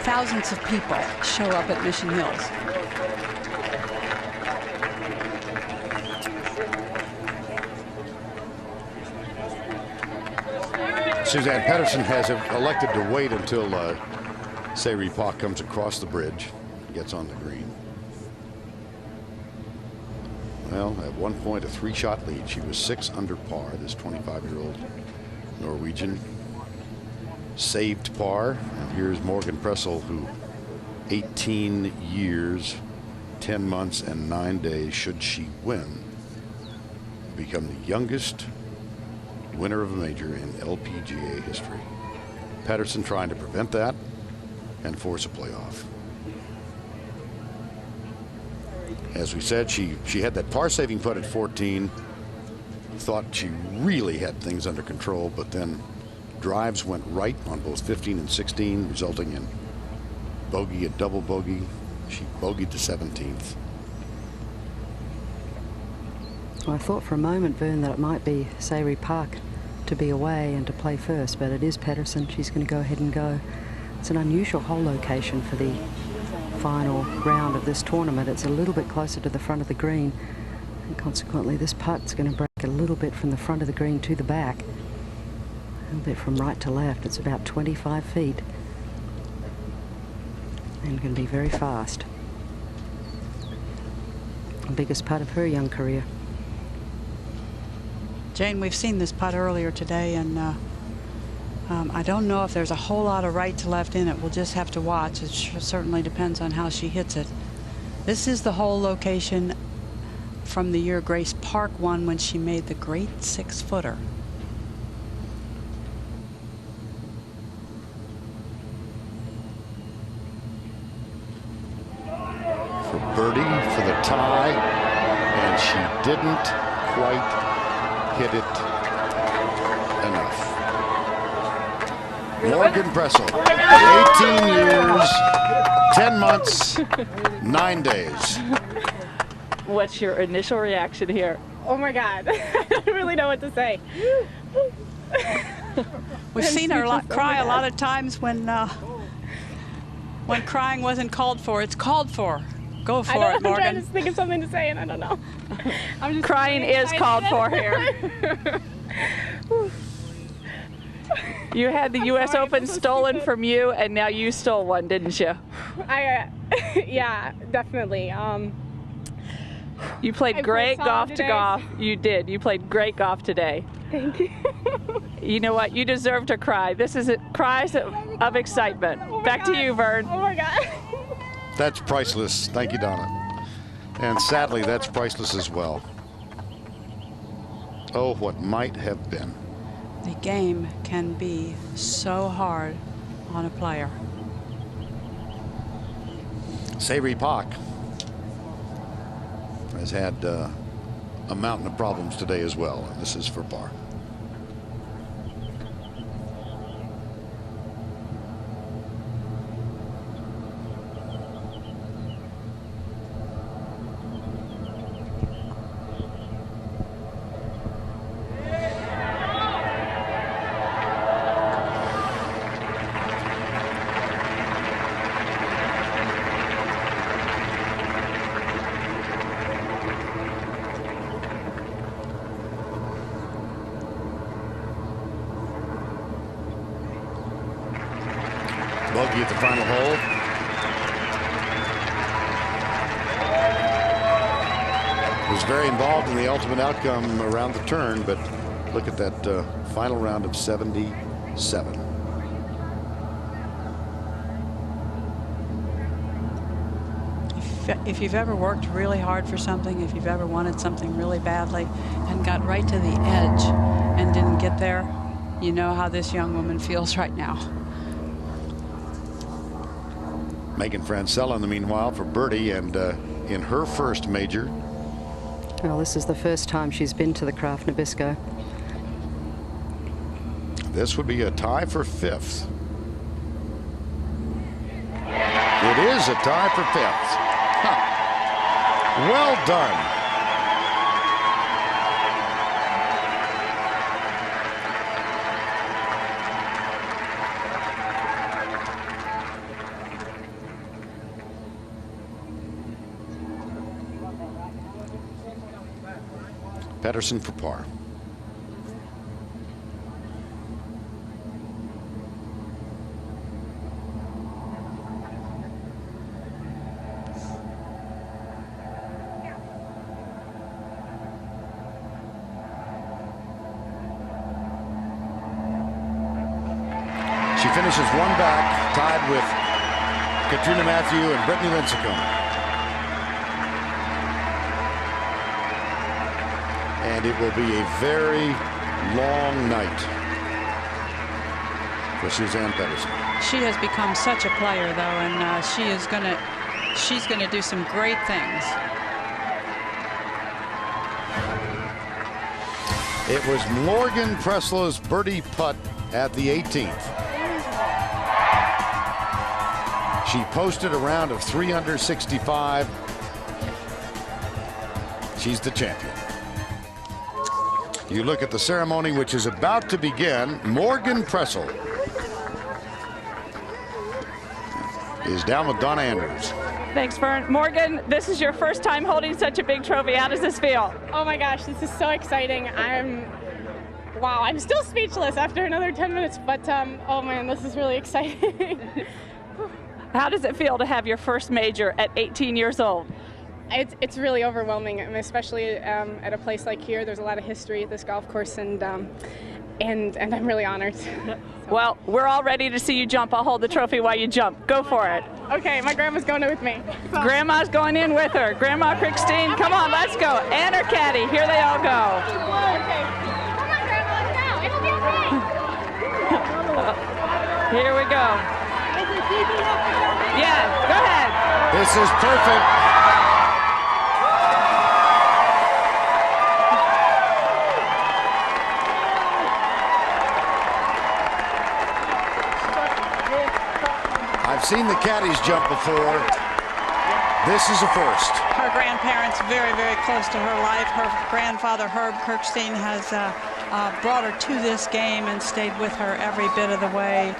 thousands of people show up at Mission Hills. Suzann Pettersen has elected to wait until Sayri Pak comes across the bridge, gets on the green. Well, at one point, a 3-shot lead. She was 6 under par, this 25-year-old Norwegian. Saved par. And here's Morgan Pressel, who 18 years, 10 months, and 9 days, should she win, become the youngest winner of a major in LPGA history. Pettersen trying to prevent that and force a playoff. As we said, she had that par-saving putt at 14. Thought she really had things under control, but then drives went right on both 15 and 16, resulting in bogey and double bogey. She bogeyed the 17th. Well, I thought for a moment, Vern, that it might be Sayri Pak to be away and to play first, but it is Pettersen. She's going to go ahead and go. It's an unusual hole location for the final round of this tournament. It's a little bit closer to the front of the green, and consequently this putt's going to break a little bit from the front of the green to the back, a little bit from right to left. It's about 25 feet and going to be very fast. The biggest putt of her young career. Jane, we've seen this putt earlier today, and I don't know if there's a whole lot of right to left in it. We'll just have to watch. It certainly depends on how she hits it. This is the hole location from the year Grace Park won when she made the great 6-footer. For birdie, for the tie, and she didn't quite hit it enough. Morgan Pressel, 18 years, 10 months, 9 days. What's your initial reaction here? Oh my God, I don't really know what to say. We've seen her cry a lot of times when crying wasn't called for. It's called for. Go for it, Morgan. I'm trying to think of something to say, and I don't know. I'm just crying is called for here. You had the U.S. Open stolen from you, and now you stole one, didn't you? I Yeah, definitely. You played great golf to golf. You did. You played great golf today. Thank you. You know what? You deserve to cry. This is cries of excitement. Back to you, Vern. Oh my God. That's priceless. Thank you, Donna. And sadly, that's priceless as well. Oh, what might have been. The game can be so hard on a player. Sayri Pak has had a mountain of problems today as well. This is for par. Bogey at the final hole. Was very involved in the ultimate outcome around the turn, but look at that final round of 77. If you've ever worked really hard for something, if you've ever wanted something really badly and got right to the edge and didn't get there, you know how this young woman feels right now. Megan Francella, in the meanwhile, for birdie, and in her first major. Well, this is the first time she's been to the Kraft Nabisco. This would be a tie for fifth. It is a tie for fifth. Huh. Well done. Pettersen for par. She finishes one back, tied with Catriona Matthew and Brittany Lincicome. And it will be a very long night for Suzann Pettersen. She has become such a player, though, and she's gonna do some great things. It was Morgan Pressel's birdie putt at the 18th. She posted a round of 3 under 65. She's the champion. You look at the ceremony, which is about to begin. Morgan Pressel is down with Donna Andrews. Thanks, Vern. Morgan, this is your first time holding such a big trophy. How does this feel? Oh my gosh, this is so exciting. Wow, I'm still speechless after another 10 minutes, but oh man, this is really exciting. How does it feel to have your first major at 18 years old? It's really overwhelming, especially at a place like here. There's a lot of history at this golf course, and I'm really honored. Well, we're all ready to see you jump. I'll hold the trophy while you jump. Go for it. Okay, my grandma's going with me. Grandma's going in with her. Grandma Christine, come on, let's go. And her caddy, here they all go. Okay. Come on, Grandma, let's go. It'll be okay. Here we go. Yeah, go ahead. This is perfect. I've seen the caddies jump before. This is a first. Her grandparents very, very close to her life. Her grandfather, Herb Kirkstein, has brought her to this game and stayed with her every bit of the way.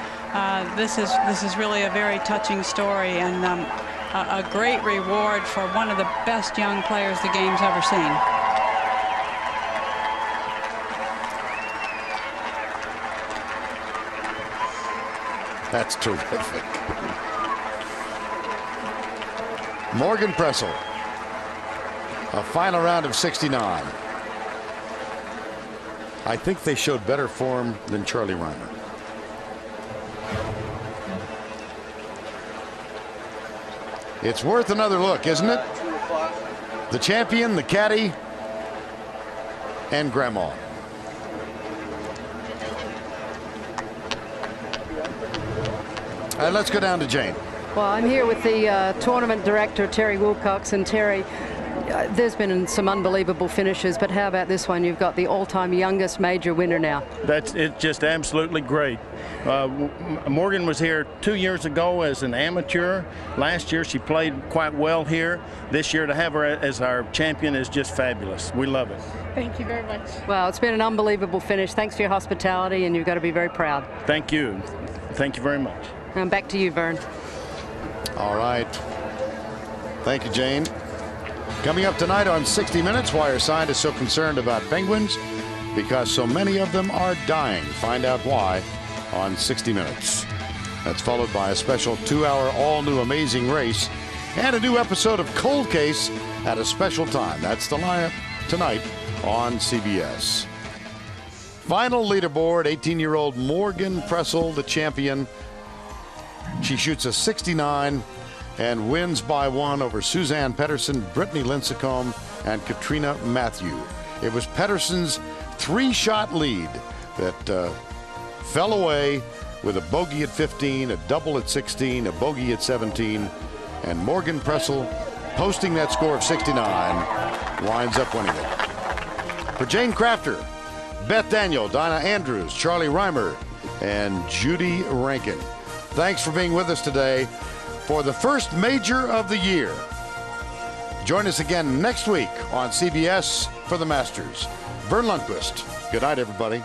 This is really a very touching story, and a great reward for one of the best young players the game's ever seen. That's terrific. Morgan Pressel. A final round of 69. I think they showed better form than Charlie Rymer. It's worth another look, isn't it? The champion, the caddy, and Grandma. Let's go down to Jane. Well, I'm here with the tournament director, Terry Wilcox. And Terry, there's been some unbelievable finishes, but how about this one? You've got the all-time youngest major winner now. It's just absolutely great. Morgan was here 2 years ago as an amateur. Last year she played quite well here. This year to have her as our champion is just fabulous. We love it. Thank you very much. Well, it's been an unbelievable finish. Thanks for your hospitality, and you've got to be very proud. Thank you. Thank you very much. And back to you, Vern. All right. Thank you, Jane. Coming up tonight on 60 Minutes, why are scientists so concerned about penguins? Because so many of them are dying. Find out why on 60 Minutes. That's followed by a special 2-hour all-new amazing race and a new episode of Cold Case at a special time. That's the lineup tonight on CBS. Final leaderboard, 18-year-old Morgan Pressel, the champion. She shoots a 69 and wins by 1 over Suzanne Pettersen, Brittany Lincicome, and Catriona Matthew. It was Pettersen's 3-shot lead that fell away with a bogey at 15, a double at 16, a bogey at 17, and Morgan Pressel, posting that score of 69, winds up winning it. For Jane Crafter, Beth Daniel, Dinah Andrews, Charlie Rymer, and Judy Rankin, thanks for being with us today for the first major of the year. Join us again next week on CBS for the Masters. Vern Lundquist. Good night, everybody.